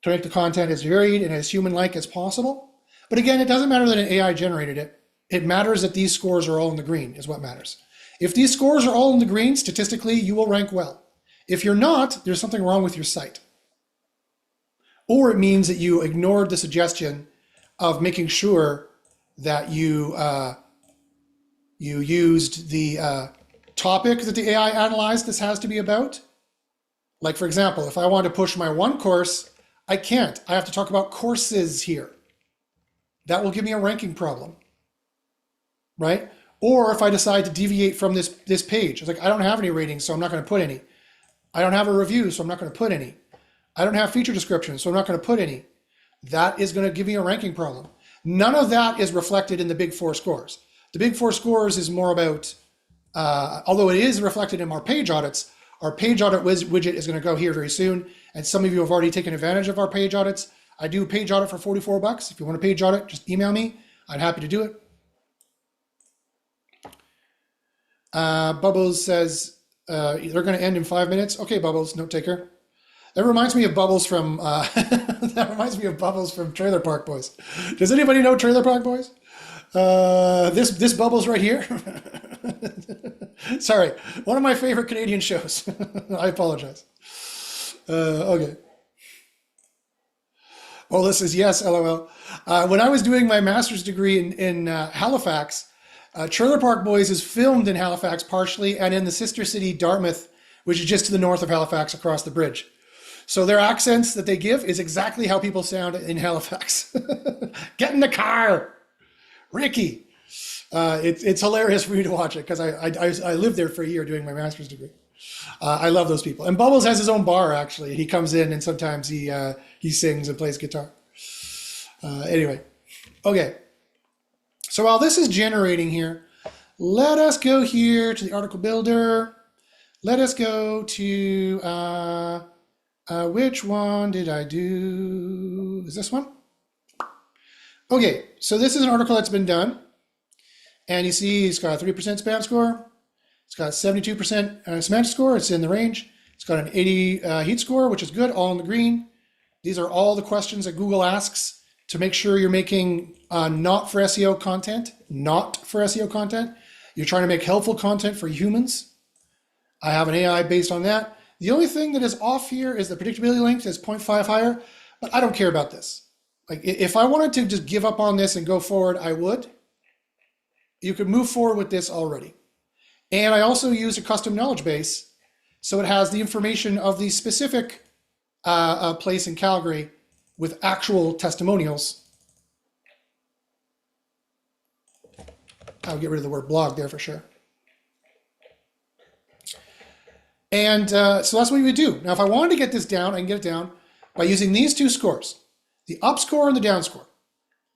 to make the content as varied and as human-like as possible. But again, it doesn't matter that an AI generated it. It matters that these scores are all in the green is what matters. If these scores are all in the green, statistically, you will rank well. If you're not, there's something wrong with your site. Or it means that you ignored the suggestion of making sure that you used the topic that the AI analyzed this has to be about. Like, for example, if I want to push my one course, I can't. I have to talk about courses here. That will give me a ranking problem, right? Or if I decide to deviate from this page, it's like, I don't have any ratings, so I'm not going to put any. I don't have a review, so I'm not going to put any. I don't have feature descriptions, so I'm not going to put any. That is going to give me a ranking problem. None of that is reflected in the Big Four scores. The Big Four scores is more about, although it is reflected in our page audits, our page audit widget is going to go here very soon. And some of you have already taken advantage of our page audits. I do a page audit for $44. If you want a page audit, just email me. I'm happy to do it. Bubbles says they're going to end in 5 minutes. Okay, Bubbles, note taker. That reminds me of Bubbles from that reminds me of Bubbles from Trailer Park Boys. Does anybody know Trailer Park Boys? This Bubbles right here. Sorry, one of my favorite Canadian shows. I apologize. Okay. Oh, this is yes, LOL. When I was doing my master's degree in Halifax, Trailer Park Boys is filmed in Halifax partially and in the sister city Dartmouth, which is just to the north of Halifax across the bridge. So their accents that they give is exactly how people sound in Halifax. Get in the car, Ricky. It's hilarious for me to watch it because I lived there for a year doing my master's degree. I love those people. And Bubbles has his own bar actually. He comes in and sometimes he sings and plays guitar. Anyway, okay. So while this is generating here, let us go here to the article builder. Let us go to which one did I do? Is this one? Okay, so this is an article that's been done. And you see it's got a 3% spam score. It's got 72% semantic score. It's in the range. It's got an 80 heat score, which is good, all in the green. These are all the questions that Google asks to make sure you're making not for SEO content, not for SEO content. You're trying to make helpful content for humans. I have an AI based on that. The only thing that is off here is the predictability length is 0.5 higher, but I don't care about this. Like if I wanted to just give up on this and go forward, I would. You could move forward with this already. And I also use a custom knowledge base, so it has the information of the specific place in Calgary with actual testimonials. I'll get rid of the word blog there for sure. And so that's what we would do. Now, if I wanted to get this down, I can get it down by using these two scores, the up score and the down score.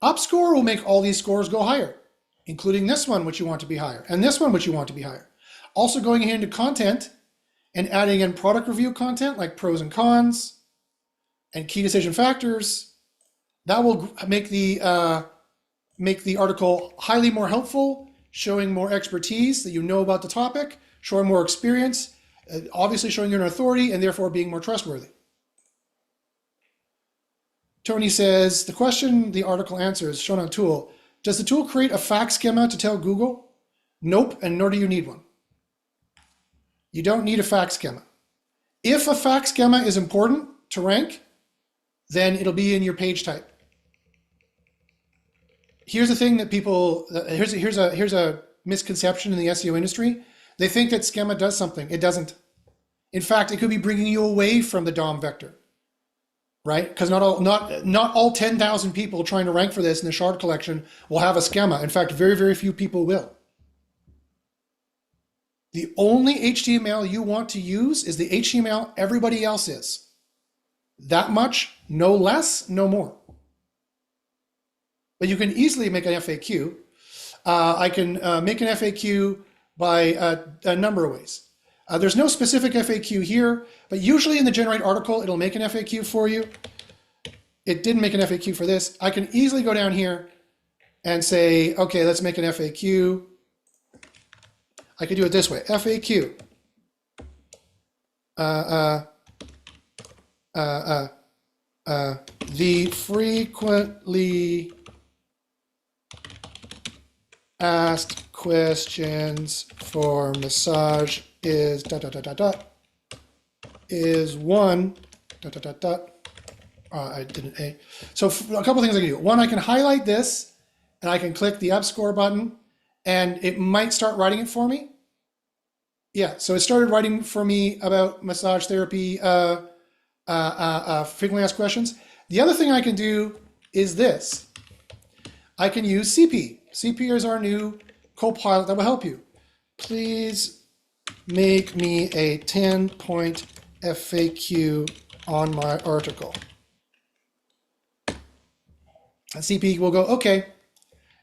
Up score will make all these scores go higher, including this one, which you want to be higher, and this one, which you want to be higher. Also going into content and adding in product review content like pros and cons and key decision factors, that will make the article highly more helpful, showing more expertise that you know about the topic, showing more experience, obviously showing you're an authority and therefore being more trustworthy. Tony says, the question the article answers shown on tool, does the tool create a fact schema to tell Google? Nope, and nor do you need one. You don't need a fact schema. If a fact schema is important to rank, then it'll be in your page type. Here's the thing that people, here's a misconception in the SEO industry. They think that schema does something. It doesn't. In fact, it could be bringing you away from the DOM vector, right? Because not all 10,000 people trying to rank for this in the shard collection will have a schema. In fact, very, very few people will. The only HTML you want to use is the HTML everybody else is. That much, no less, no more. But you can easily make an FAQ. I can make an FAQ by a number of ways. There's no specific FAQ here, but usually in the generate article, it'll make an FAQ for you. It didn't make an FAQ for this. I can easily go down here and say, okay, let's make an FAQ. I could do it this way, FAQ. The frequently asked questions for massage is ... is one ... I didn't A. So a couple things I can do. One, I can highlight this and I can click the up score button and it might start writing it for me. Yeah, so it started writing for me about massage therapy, frequently asked questions. The other thing I can do is this. I can use CP. CP is our new co-pilot that will help you. Please make me a 10-point FAQ on my article. And CP will go, okay,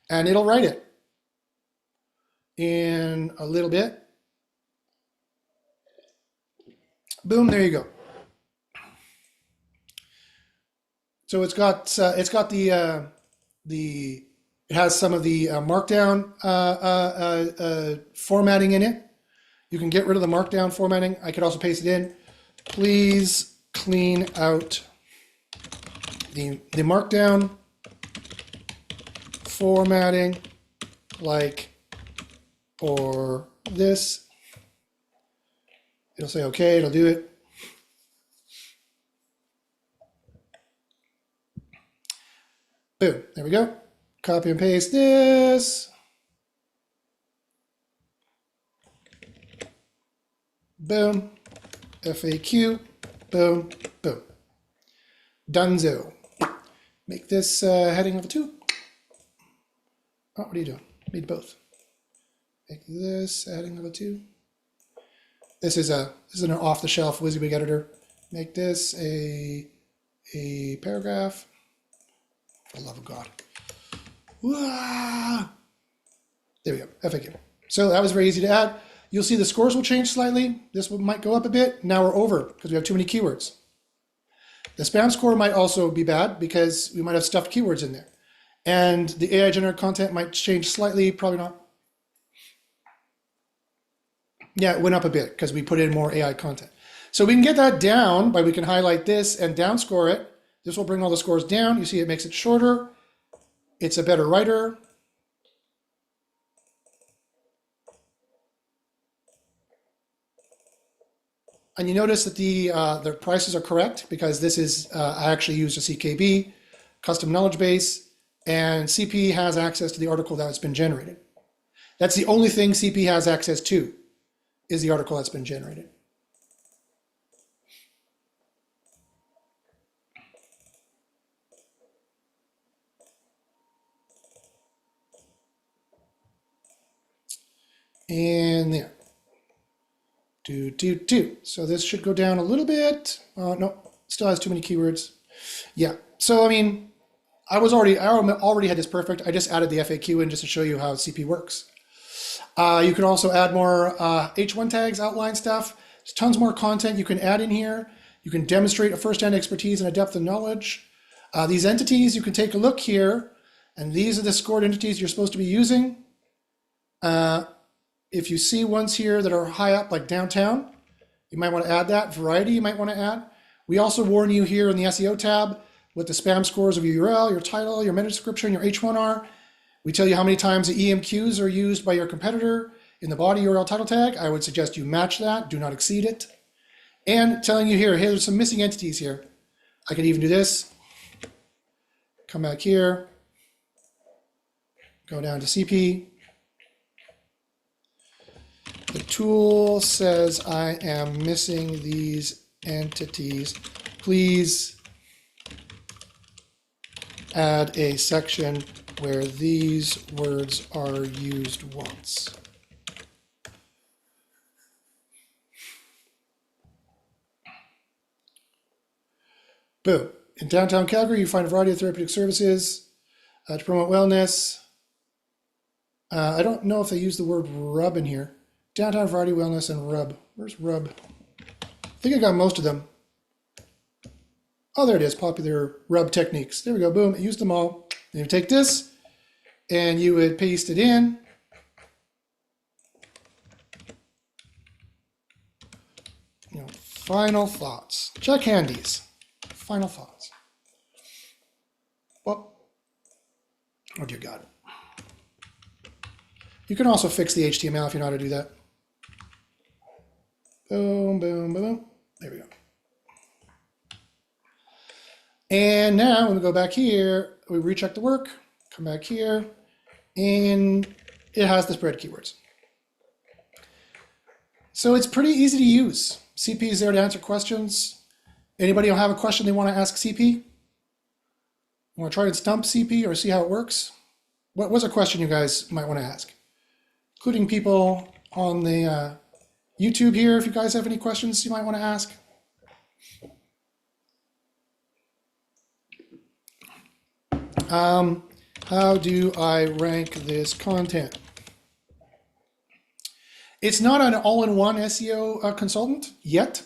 and it'll write it in a little bit. Boom, there you go. So it's got the It has some of the markdown formatting in it. You can get rid of the markdown formatting. I could also paste it in. Please clean out the markdown formatting, like, or this. It'll say okay, it'll do it. Boom, there we go. Copy and paste this. Boom, FAQ, boom, boom. Donezo. Make this heading level 2. Oh, what are you doing? Need both. Make this heading level 2. This is an off-the-shelf WYSIWYG editor. Make this a paragraph. For the love of God. Wah! There we go, FAQ. So that was very easy to add. You'll see the scores will change slightly. This might go up a bit. Now we're over because we have too many keywords. The spam score might also be bad because we might have stuffed keywords in there. And the AI generated content might change slightly, probably not. Yeah, it went up a bit because we put in more AI content. So we can get that down by we can highlight this and down score it. This will bring all the scores down. You see it makes it shorter. It's a better writer. And you notice that the prices are correct because this is, I actually used a CKB, custom knowledge base, and CP has access to the article that's been generated. That's the only thing CP has access to, is the article that's been generated. And there. So this should go down a little bit. No, still has too many keywords. Yeah. So I mean, I already had this perfect. I just added the FAQ in just to show you how CP works. You can also add more H1 tags, outline stuff. There's tons more content you can add in here. You can demonstrate a first-hand expertise and a depth of knowledge. These entities, you can take a look here, and these are the scored entities you're supposed to be using. If you see ones here that are high up, like downtown, you might want to add that. Variety, you might want to add. We also warn you here in the SEO tab what the spam scores of your URL, your title, your meta description, your H1 are. We tell you how many times the EMQs are used by your competitor in the body URL title tag. I would suggest you match that. Do not exceed it. And telling you here, hey, there's some missing entities here. I could even do this. Come back here. Go down to CP. The tool says I am missing these entities. Please add a section where these words are used once. Boom. In downtown Calgary, you find a variety of therapeutic services to promote wellness. I don't know if they use the word rub in here. Downtown variety, wellness, and rub. Where's rub? I think I got most of them. Oh, there it is, popular rub techniques. There we go, boom, I used them all. And you take this, and you would paste it in. You know, final thoughts. Check handies. Final thoughts. Well, oh dear God. You can also fix the HTML if you know how to do that. Boom, boom, boom. There we go. And now when we go back here, we recheck the work, come back here, and it has the spread keywords. So it's pretty easy to use. CP is there to answer questions. Anybody have a question they want to ask CP? Want to try and stump CP or see how it works? What's a question you guys might want to ask? Including people on the YouTube here, if you guys have any questions you might want to ask. How do I rank this content? It's not an all-in-one SEO consultant yet.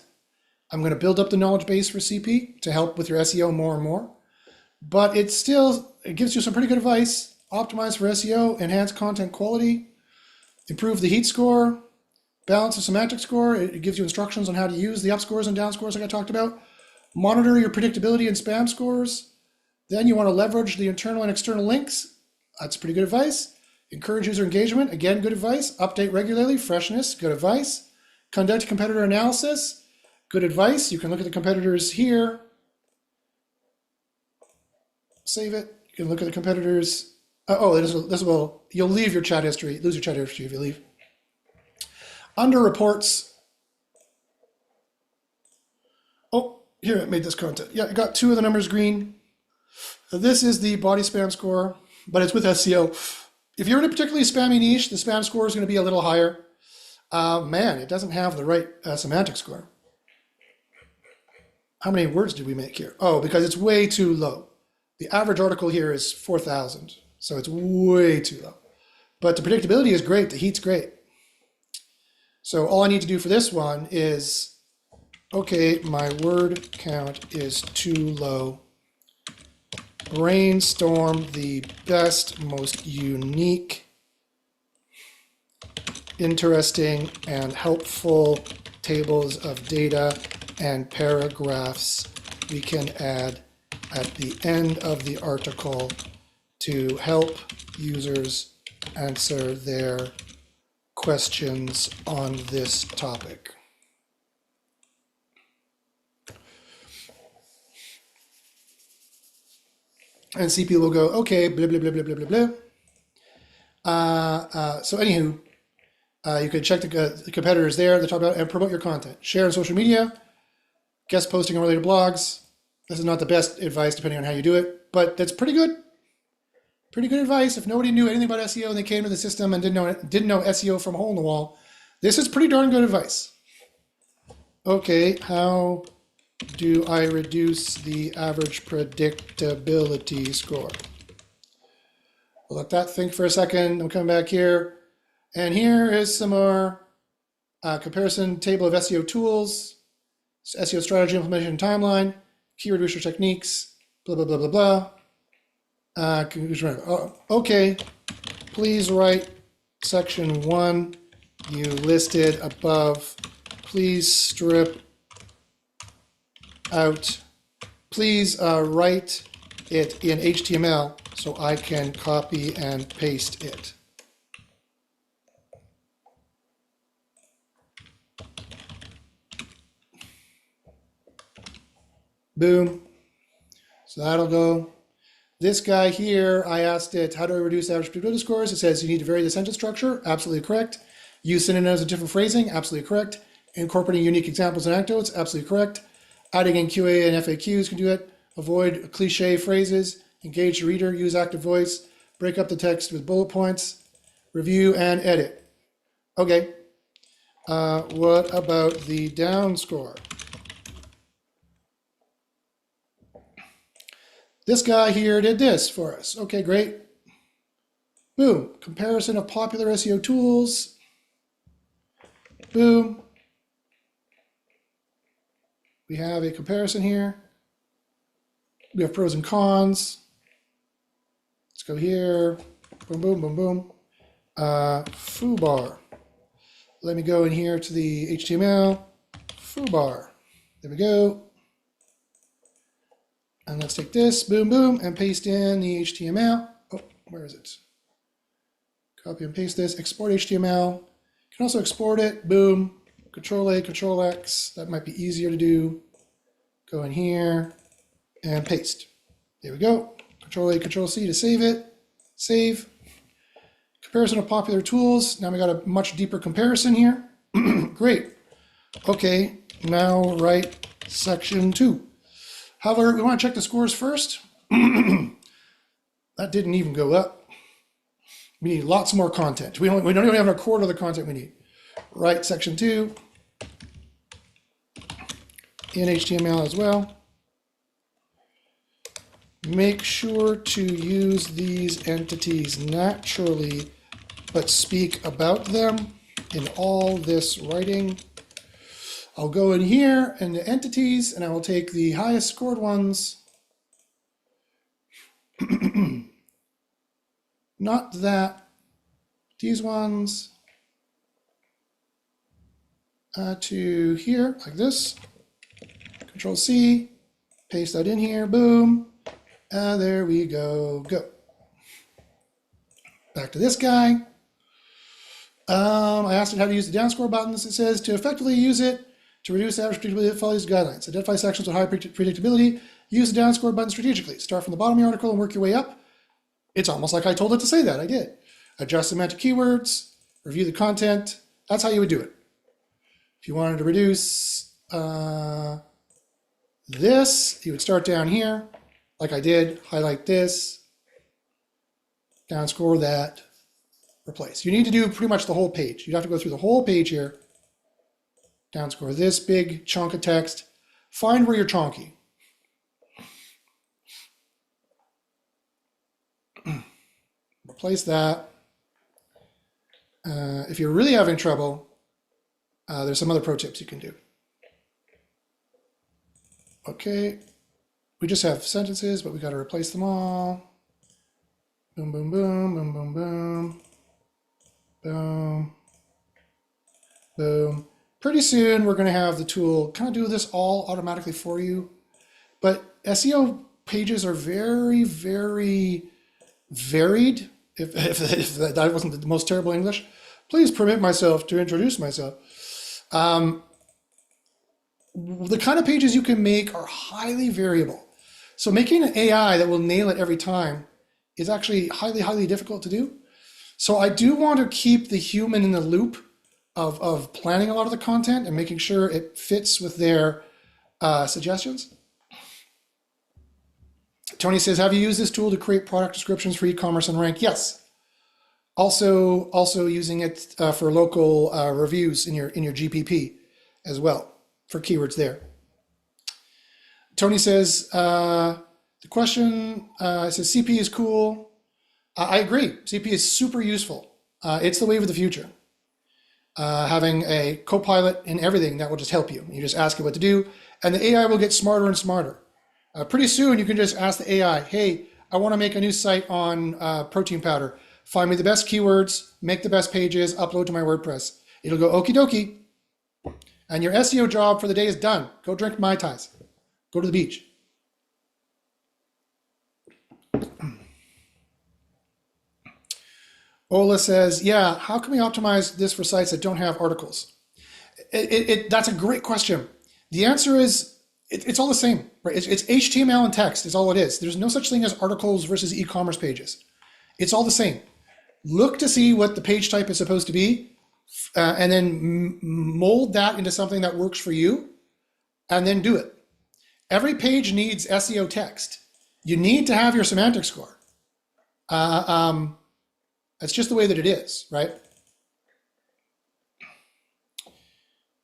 I'm going to build up the knowledge base for CP to help with your SEO more and more. But it gives you some pretty good advice optimize for SEO, enhance content quality, improve the heat score, balance the semantic score. It gives you instructions on how to use the up scores and down scores like I talked about. Monitor your predictability and spam scores. Then you want to leverage the internal and external links. That's pretty good advice. Encourage user engagement. Again, good advice. Update regularly. Freshness. Good advice. Conduct competitor analysis. Good advice. You can look at the competitors here. Save it. You can look at the competitors. This will, you'll leave your chat history, lose your chat history if you leave. Under reports. Oh, here it made this content. Yeah, I got 2 of the numbers green. This is the body spam score, but it's with SEO. If you're in a particularly spammy niche, the spam score is going to be a little higher. Man, it doesn't have the right semantic score. How many words did we make here? Oh, because it's way too low. The average article here is 4,000, so it's way too low. But the predictability is great, the heat's great. So all I need to do for this one is, okay, my word count is too low. Brainstorm the best, most unique, interesting, and helpful tables of data and paragraphs we can add at the end of the article to help users answer their questions on this topic. And CP will go, okay, blah, blah, blah, blah, blah, blah, blah. So anywho, you can check the competitors there, the top about, and promote your content. Share on social media, guest posting on related blogs. This is not the best advice depending on how you do it, but that's pretty good. Pretty good advice. If nobody knew anything about SEO and they came to the system and didn't know SEO from a hole in the wall, this is pretty darn good advice. Okay, how do I reduce the average predictability score? We'll let that think for a second. I'm coming back here. And here is some more comparison table of SEO tools, SEO strategy, implementation timeline, keyword research techniques, blah, blah, blah, blah, blah. Okay, please write section 1 you listed above. Please strip out, please write it in HTML so I can copy and paste it. Boom. So that'll go. This guy here, I asked it, how do I reduce average predictability scores? It says you need to vary the sentence structure. Absolutely correct. Use synonyms and different phrasing. Absolutely correct. Incorporating unique examples and anecdotes. Absolutely correct. Adding in QA and FAQs can do it. Avoid cliche phrases. Engage the reader. Use active voice. Break up the text with bullet points. Review and edit. Okay. What about the down score? This guy here did this for us. Okay, great. Boom. Comparison of popular SEO tools. Boom. We have a comparison here. We have pros and cons. Let's go here. Boom, boom, boom, boom. Foobar. Let me go in here to the HTML. Foobar. There we go. And let's take this, boom, boom, and paste in the HTML. Oh, where is it? Copy and paste this, export HTML. You can also export it, boom, Control A, Control X. That might be easier to do. Go in here and paste. There we go. Control A, Control C to save it. Save. Comparison of popular tools. Now we got a much deeper comparison here. Great. Okay, now write section 2. However, we want to check the scores first. That didn't even go up. We need lots more content. We don't even have a quarter of the content we need. Write section 2 in HTML as well. Make sure to use these entities naturally, but speak about them in all this writing. I'll go in here and the entities, and I will take the highest scored ones. not that, these ones to here, like this. Control C, paste that in here, boom. There we go, go. Back to this guy. I asked it how to use the downscore buttons. It says to effectively use it to reduce average predictability, follow these guidelines. Identify sections with high predictability. Use the downscore button strategically. Start from the bottom of the article and work your way up. It's almost like I told it to say that. I did. Adjust semantic keywords. Review the content. That's how you would do it. If you wanted to reduce this, you would start down here, like I did. Highlight this. Downscore that. Replace. You need to do pretty much the whole page. You'd have to go through the whole page here. Downscore this big chunk of text. Find where you're chonky. Replace that. If you're really having trouble, there's some other pro tips you can do. Okay. We just have sentences, but we got to replace them all. Boom, boom, boom, boom, boom, boom. Boom, boom. Pretty soon we're going to have the tool kind of do this all automatically for you. But SEO pages are very, very varied. If that wasn't the most terrible English, please permit myself to introduce myself. The kind of pages you can make are highly variable. So making an AI that will nail it every time is actually highly, highly difficult to do. So I do want to keep the human in the loop of planning a lot of the content and making sure it fits with their suggestions. Tony says, have you used this tool to create product descriptions for e-commerce and rank? Yes. Also using it for local reviews in your GPP as well for keywords there. Tony says, the question says CP is cool. I agree. CP is super useful. It's the wave of the future. Having a co-pilot in everything that will just help you. You just ask it what to do, and the AI will get smarter and smarter. Pretty soon, you can just ask the AI, hey, I want to make a new site on protein powder. Find me the best keywords, make the best pages, upload to my WordPress. It'll go okie dokie. And your SEO job for the day is done. Go drink Mai Tais. Go to the beach. Ola says, yeah, how can we optimize this for sites that don't have articles? That's a great question. The answer is, it's all the same, right? It's HTML and text is all it is. There's no such thing as articles versus e-commerce pages. It's all the same. Look to see what the page type is supposed to be, and then mold that into something that works for you, and then do it. Every page needs SEO text. You need to have your semantic score. That's just the way that it is, right?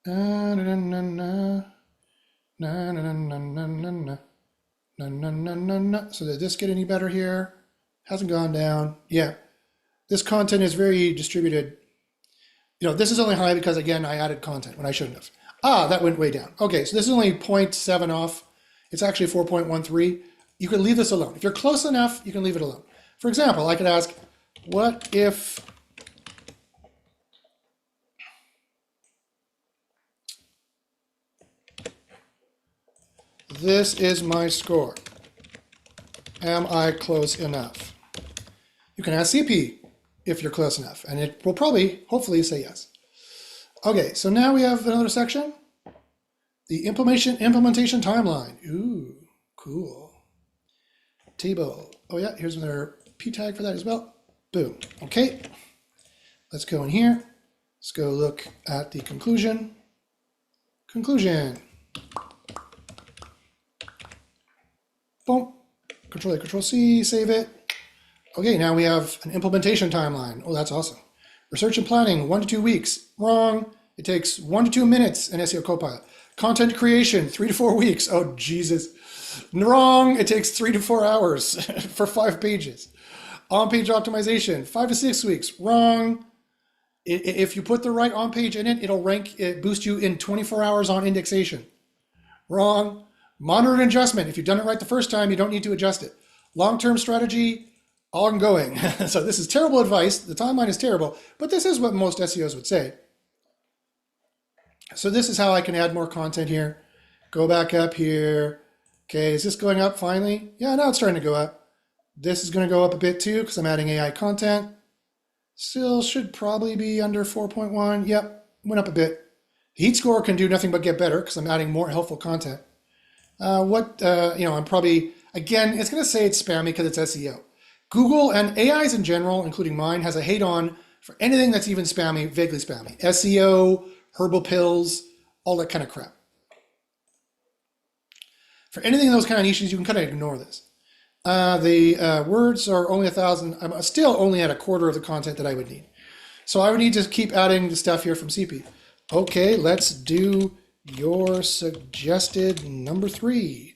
So did this get any better here? Hasn't gone down. Yeah. This content is very distributed. This is only high because, again, I added content when I shouldn't have. That went way down. Okay, so this is only 0.7 off. It's actually 4.13. You can leave this alone. If you're close enough, you can leave it alone. For example, I could ask, what if this is my score? Am I close enough? You can ask CP if you're close enough, and it will probably, hopefully, say yes. Okay, so now we have another section. The implementation timeline. Ooh, cool. Table. Oh yeah, here's another P tag for that as well. Boom. Okay. Let's go in here. Let's go look at the conclusion. Conclusion. Boom. Control A, Control C, save it. Okay, now we have an implementation timeline. Oh, that's awesome. Research and planning, 1 to 2 weeks. Wrong. It takes 1 to 2 minutes in SEO Copilot. Content creation, 3 to 4 weeks. Oh, Jesus. Wrong. It takes 3 to 4 hours for 5 pages. On-page optimization, 5 to 6 weeks. Wrong. If you put the right on-page in it, it'll boost you in 24 hours on indexation. Wrong. Monitor and adjustment. If you've done it right the first time, you don't need to adjust it. Long-term strategy, ongoing. So this is terrible advice. The timeline is terrible, but this is what most SEOs would say. So this is how I can add more content here. Go back up here. Okay, is this going up finally? Yeah, now it's starting to go up. This is going to go up a bit too because I'm adding AI content. Still should probably be under 4.1. Yep, went up a bit. Heat score can do nothing but get better because I'm adding more helpful content. I'm probably, again, it's going to say it's spammy because it's SEO. Google and AIs in general, including mine, has a hate on for anything that's even spammy, vaguely spammy. SEO, herbal pills, all that kind of crap. For anything in those kind of niches, you can kind of ignore this. The words are only 1,000. I'm still only at a quarter of the content that I would need. So I would need to keep adding the stuff here from CP. Okay, let's do your suggested number 3.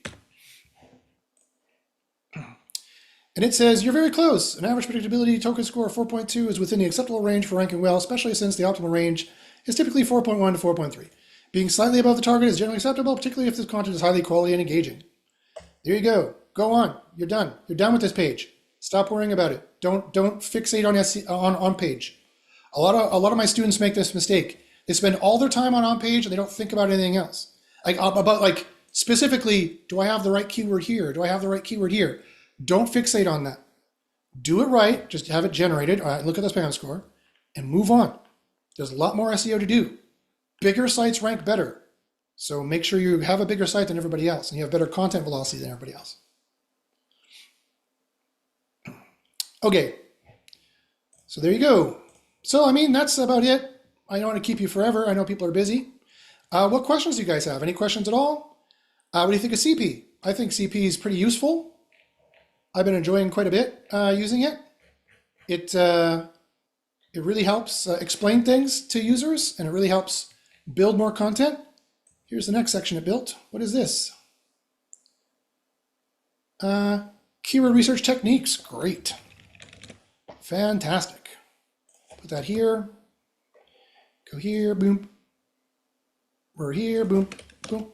And it says, you're very close. An average predictability token score of 4.2 is within the acceptable range for ranking well, especially since the optimal range is typically 4.1 to 4.3. Being slightly above the target is generally acceptable, particularly if this content is highly quality and engaging. There you go. Go on. You're done. You're done with this page. Stop worrying about it. Don't fixate on OnPage. A lot of my students make this mistake. They spend all their time on OnPage and they don't think about anything else. Like specifically, do I have the right keyword here? Do I have the right keyword here? Don't fixate on that. Do it right. Just have it generated. All right, look at the spam score and move on. There's a lot more SEO to do. Bigger sites rank better. So make sure you have a bigger site than everybody else and you have better content velocity than everybody else. Okay. So there you go. So, I mean, that's about it. I don't want to keep you forever. I know people are busy. What questions do you guys have? Any questions at all? What do you think of CP? I think CP is pretty useful. I've been enjoying quite a bit using it. It really helps explain things to users, and it really helps build more content. Here's the next section it built. What is this? Keyword research techniques. Great. Fantastic. Put that here. Go here, boom. We're here, boom, boom,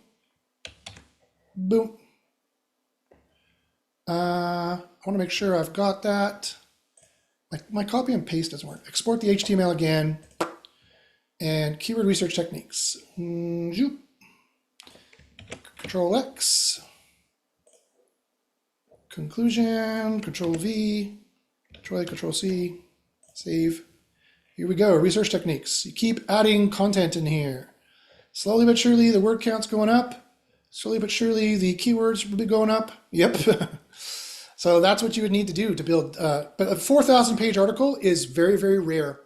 boom. I want to make sure I've got that. My copy and paste doesn't work. Export the HTML again. And keyword research techniques. Control X. Conclusion. Control V. Control A, Control C. Save. Here we go. Research techniques. You keep adding content in here. Slowly but surely, the word count's going up. Slowly but surely, the keywords will be going up. Yep. So that's what you would need to do to build. But a 4,000 page article is very, very rare.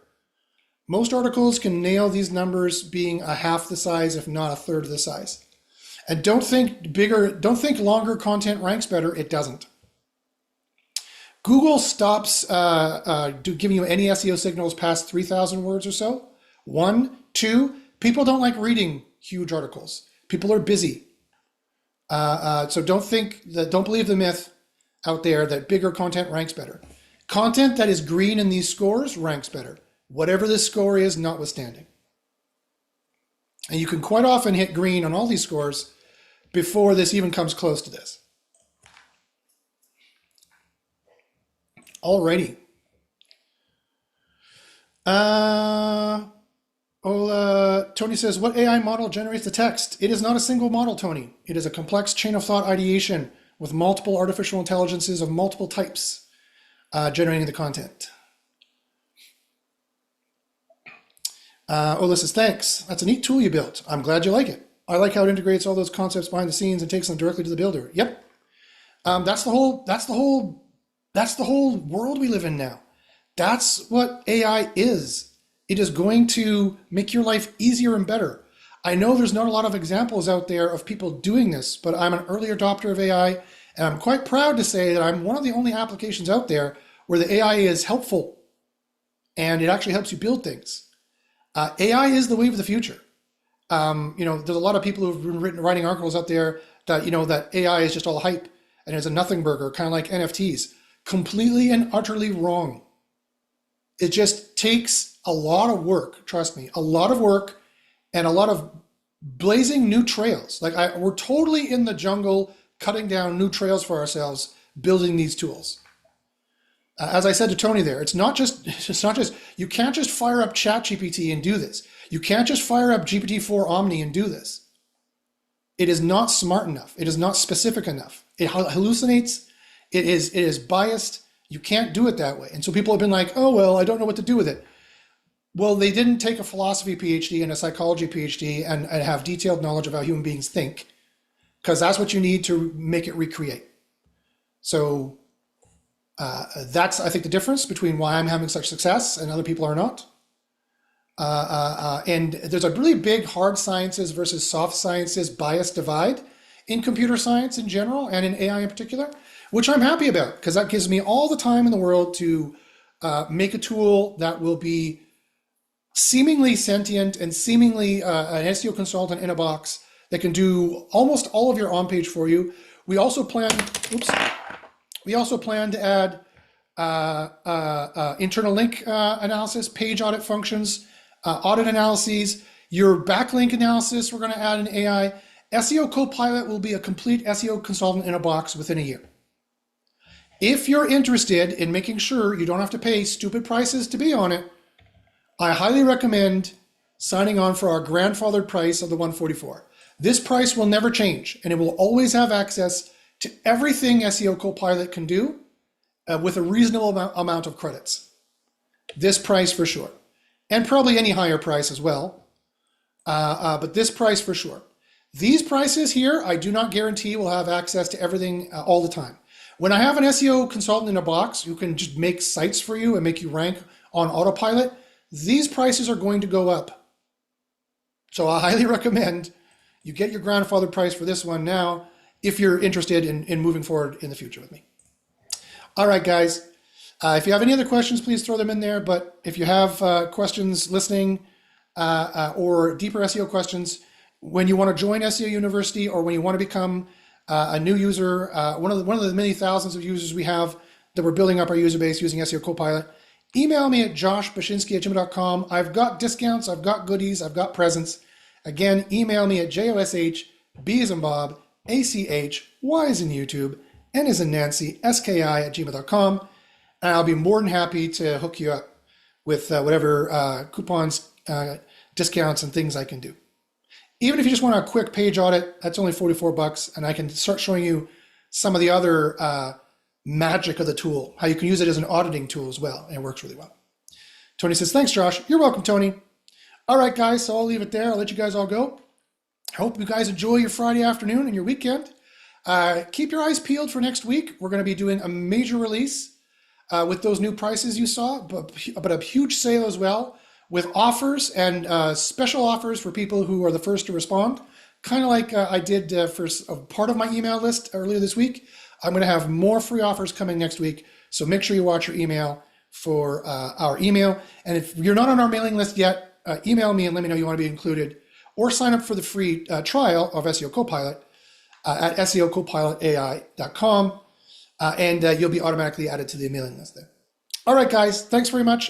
Most articles can nail these numbers being a half the size, if not a third of the size. And don't think longer content ranks better. It doesn't. Google stops giving you any SEO signals past 3,000 words or so. 1, 2, people don't like reading huge articles. People are busy. So don't believe the myth out there that bigger content ranks better. Content that is green in these scores ranks better, whatever this score is notwithstanding. And you can quite often hit green on all these scores before this even comes close to this. Alrighty. Tony says, what AI model generates the text? It is not a single model, Tony. It is a complex chain of thought ideation with multiple artificial intelligences of multiple types generating the content. Ola says, thanks. That's a neat tool you built. I'm glad you like it. I like how it integrates all those concepts behind the scenes and takes them directly to the builder. Yep. That's the whole world we live in now. That's what AI is. It is going to make your life easier and better. I know there's not a lot of examples out there of people doing this, but I'm an early adopter of AI, and I'm quite proud to say that I'm one of the only applications out there where the AI is helpful, and it actually helps you build things. AI is the wave of the future. There's a lot of people who've been writing articles out there that, that AI is just all hype and is a nothing burger, kind of like NFTs. Completely and utterly wrong. It just takes a lot of work, trust me, a lot of work and a lot of blazing new trails. We're totally in the jungle, cutting down new trails for ourselves, building these tools. As I said to Tony there, it's not just you can't just fire up ChatGPT and do this. You can't just fire up GPT-4 Omni and do this. It is not smart enough. It is not specific enough. It hallucinates. It is biased. You can't do it that way. And so people have been like, oh, well, I don't know what to do with it. Well, they didn't take a philosophy PhD and a psychology PhD and have detailed knowledge of how human beings think, because that's what you need to make it recreate. So that's, I think, the difference between why I'm having such success and other people are not. And there's a really big hard sciences versus soft sciences bias divide in computer science in general and in AI in particular, which I'm happy about because that gives me all the time in the world to make a tool that will be seemingly sentient and seemingly an SEO consultant in a box that can do almost all of your on-page for you. We also plan to add internal link analysis, page audit functions, audit analyses, your backlink analysis. We're going to add an AI. SEO Copilot will be a complete SEO consultant in a box within a year. If you're interested in making sure you don't have to pay stupid prices to be on it, I highly recommend signing on for our grandfathered price of the $144. This price will never change, and it will always have access to everything SEO Copilot can do with a reasonable amount of credits. This price for sure. And probably any higher price as well, but this price for sure. These prices here, I do not guarantee will have access to everything all the time. When I have an SEO consultant in a box who can just make sites for you and make you rank on autopilot, these prices are going to go up. So I highly recommend you get your grandfather price for this one now if you're interested in moving forward in the future with me. All right, guys. If you have any other questions, please throw them in there. But if you have questions listening or deeper SEO questions, when you want to join SEO University or when you want to become a new user, one of the many thousands of users we have that we're building up our user base using SEO Copilot, email me at joshbashinsky@gmail.com. I've got discounts, I've got goodies, I've got presents. Again, email me at JOSH, B as in Bob, ACH, Y as in YouTube, N as in Nancy, SKI@gmail.com. And I'll be more than happy to hook you up with whatever coupons, discounts, and things I can do. Even if you just want a quick page audit, that's only $44, and I can start showing you some of the other magic of the tool, how you can use it as an auditing tool as well, and it works really well. Tony says, thanks, Josh. You're welcome, Tony. All right, guys, so I'll leave it there. I'll let you guys all go. I hope you guys enjoy your Friday afternoon and your weekend. Keep your eyes peeled for next week. We're going to be doing a major release with those new prices you saw, but a huge sale as well with offers and special offers for people who are the first to respond. Kind of like I did for part of my email list earlier this week. I'm going to have more free offers coming next week. So make sure you watch your email for our email. And if you're not on our mailing list yet, email me and let me know you want to be included, or sign up for the free trial of SEO Copilot at SEOCopilotAI.com. And you'll be automatically added to the mailing list there. All right, guys, thanks very much.